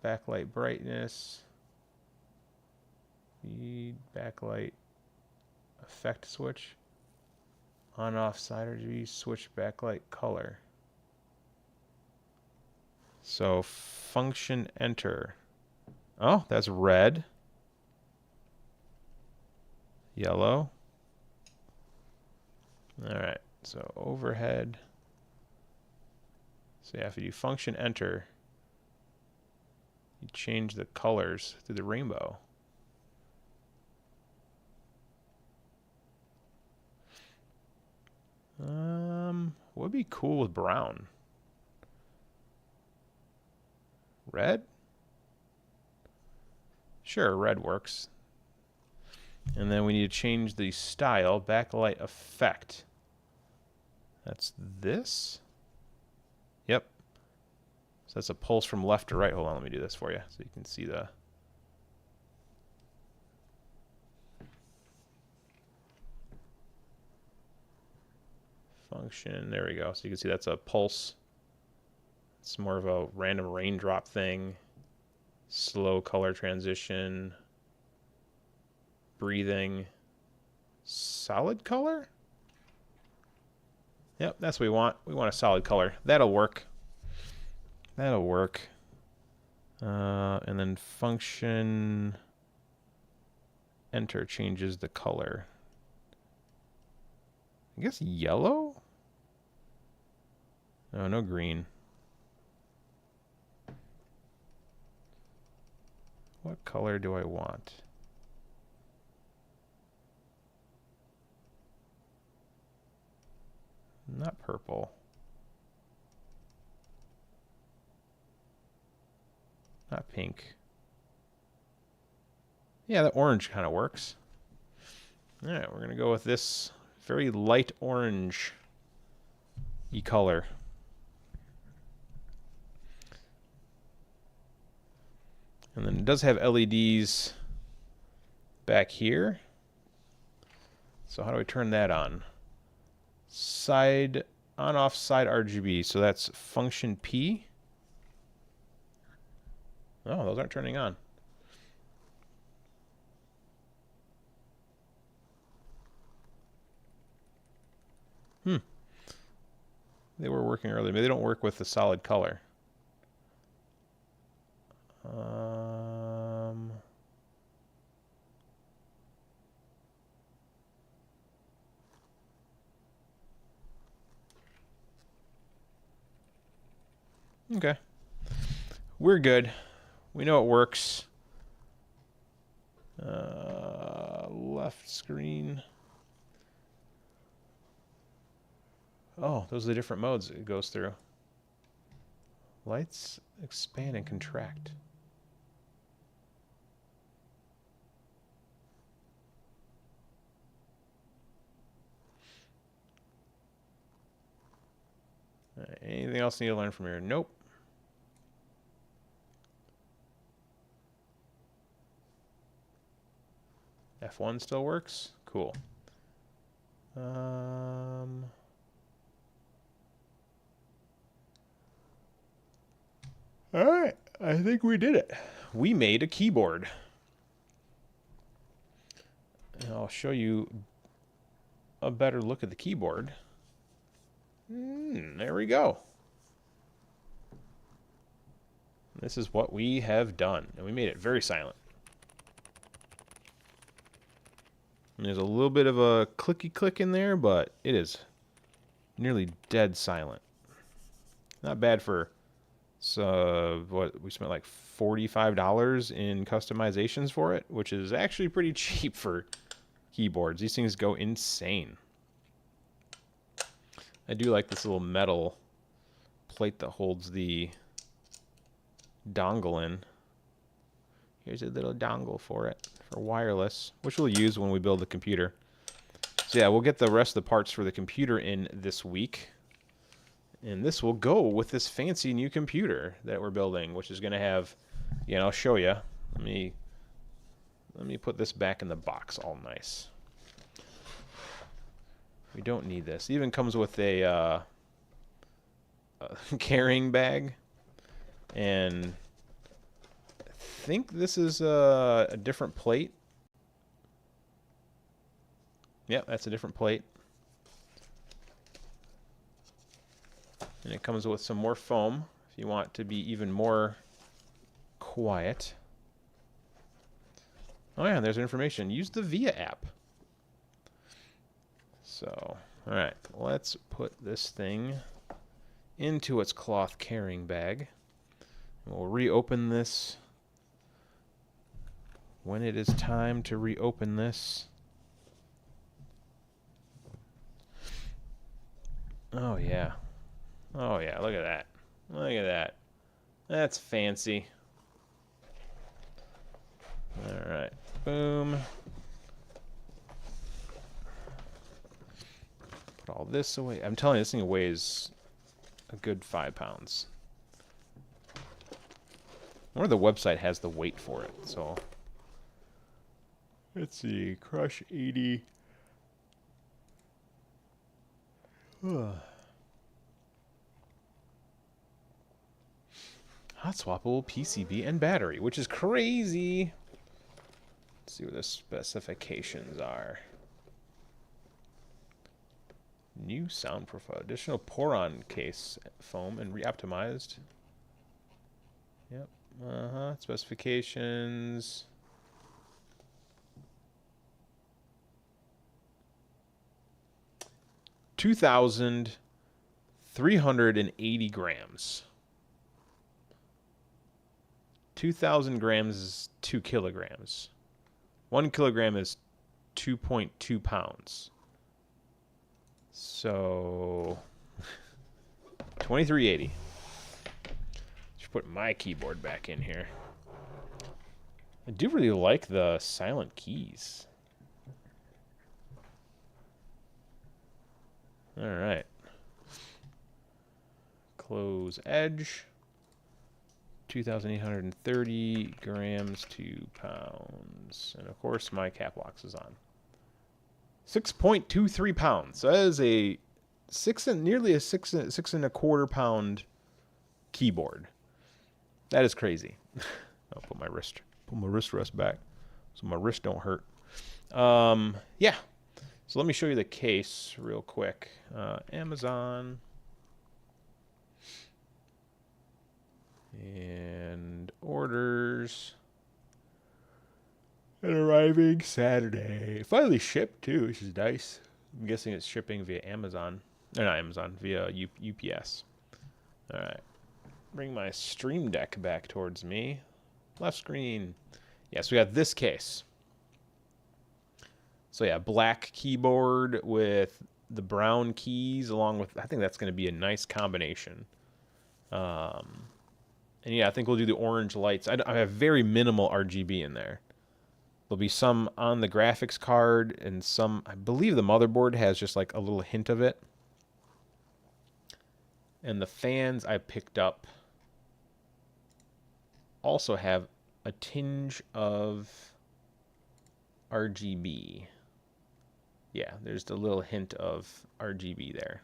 Backlight brightness. The backlight effect switch. On off side RGB. Switch backlight color. So function enter. Oh, that's red. Yellow. All right, so overhead. So yeah, if you do function enter, you change the colors to the rainbow. What would be cool with brown? Red? Sure, red works. And then we need to change the style, backlight effect. That's this? Yep. So that's a pulse from left to right. Hold on, let me do this for you so you can see the... function. There we go. So you can see that's a pulse. It's more of a random raindrop thing. Slow color transition. Breathing. Solid color? Yep, that's what we want. We want a solid color. That'll work. That'll work. And then function enter changes the color. I guess yellow? No, no green. What color do I want? Not purple. Not pink. Yeah, the orange kind of works. All right, we're going to go with this very light orange color. And then it does have LEDs back here. So how do I turn that on? Side on off side RGB. So that's function P. Oh, those aren't turning on. They were working earlier. Maybe they don't work with the solid color. Okay. We're good. We know it works. Left screen. Oh, those are the different modes it goes through. Lights expand and contract. Anything else you need to learn from here? Nope. F1 still works? Cool. All right, I think we did it. We made a keyboard. And I'll show you a better look at the keyboard. There we go. This is what we have done, and we made it very silent. And there's a little bit of a clicky click in there, but it is nearly dead silent. Not bad for, so what, we spent like $45 in customizations for it, which is actually pretty cheap for keyboards. These things go insane. I do like this little metal plate that holds the dongle in. Here's a little dongle for it, for wireless, which we'll use when we build the computer. So yeah, we'll get the rest of the parts for the computer in this week. And this will go with this fancy new computer that we're building, which is going to have, yeah, I'll show you. Let me put this back in the box all nice. We don't need this. It even comes with a carrying bag. And I think this is a different plate. Yep, that's a different plate. And it comes with some more foam if you want to be even more quiet. Oh yeah, there's information. Use the Via app. So, all right, let's put this thing into its cloth carrying bag. We'll reopen this when it is time to reopen this. Oh yeah. Oh yeah, look at that. Look at that. That's fancy. All right, boom. Put all this away. I'm telling you, this thing weighs a good 5 pounds. I wonder if the website has the weight for it, so. Let's see, Crush 80. Hot swappable PCB and battery, which is crazy. Let's see what the specifications are. New sound profile, additional pour-on case foam and re-optimized. Yep. Specifications. $2,380 grams. 2,000 grams is 2 kilograms. 1 kilogram is 2.2 pounds. So, 2380. Should put my keyboard back in here. I do really like the silent keys. All right. Close edge. 2,830 grams, 2 pounds. And of course, my cap locks is on. 6.23 pounds. So that is a nearly a six and a quarter pound keyboard. That is crazy. I'll put my wrist rest back so my wrist don't hurt. Yeah. So let me show you the case real quick. Amazon. And orders. And arriving Saturday. Finally shipped too, which is nice. I'm guessing it's shipping via Amazon. Or not Amazon, via UPS. Alright. Bring my Stream Deck back towards me. Left screen. Yes, we got this case. So yeah, black keyboard with the brown keys along with, I think that's going to be a nice combination. And yeah, I think we'll do the orange lights. I have very minimal RGB in there. There'll be some on the graphics card and some, I believe the motherboard has just like a little hint of it. And the fans I picked up also have a tinge of RGB. Yeah, there's a little hint of RGB there.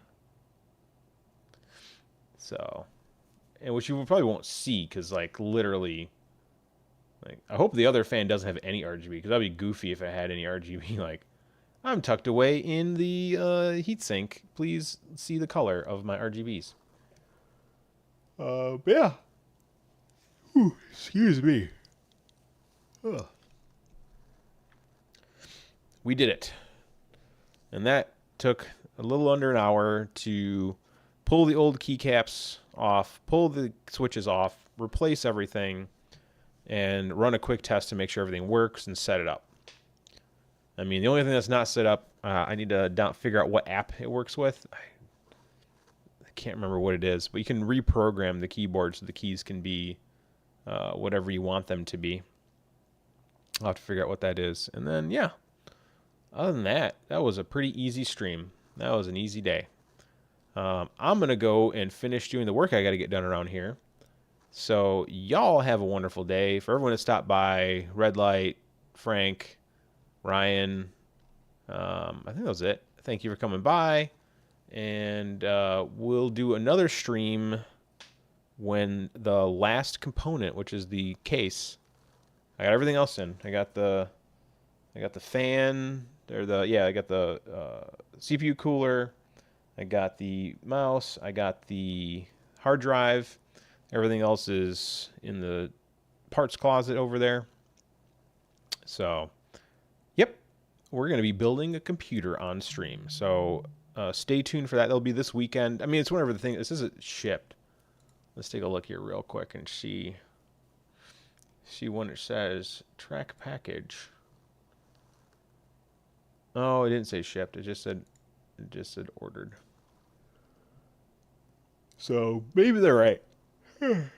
So, and which you probably won't see because, like, literally, like, I hope the other fan doesn't have any RGB because that'd be goofy if it had any RGB. Like, I'm tucked away in the heatsink. Please see the color of my RGBs. Yeah. Ooh, excuse me. Ugh. We did it. And that took a little under an hour to pull the old keycaps off, pull the switches off, replace everything, and run a quick test to make sure everything works and set it up. I mean, the only thing that's not set up, I need to figure out what app it works with. I can't remember what it is, but you can reprogram the keyboard so the keys can be whatever you want them to be. I'll have to figure out what that is. And then, yeah, other than that, that was a pretty easy stream. That was an easy day. I'm going to go and finish doing the work I got to get done around here. So y'all have a wonderful day. For everyone to stop by, Red Light, Frank, Ryan, I think that was it. Thank you for coming by. And we'll do another stream when the last component, which is the case, I got everything else in. I got the fan, or I got the CPU cooler. I got the mouse. I got the hard drive. Everything else is in the parts closet over there. So, yep, we're going to be building a computer on stream. So stay tuned for that. That'll be this weekend. I mean, it's whenever this isn't shipped. Let's take a look here real quick and see when it says track package. Oh, it didn't say shipped. It just said ordered. So maybe they're right. Oh,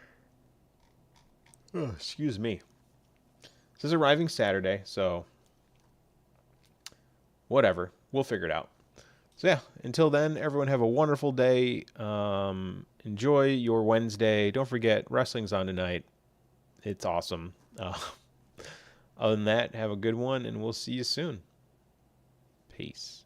excuse me. This is arriving Saturday, so whatever. We'll figure it out. So yeah, until then, everyone have a wonderful day. Enjoy your Wednesday. Don't forget, wrestling's on tonight. It's awesome. Other than that, have a good one, and we'll see you soon. Peace.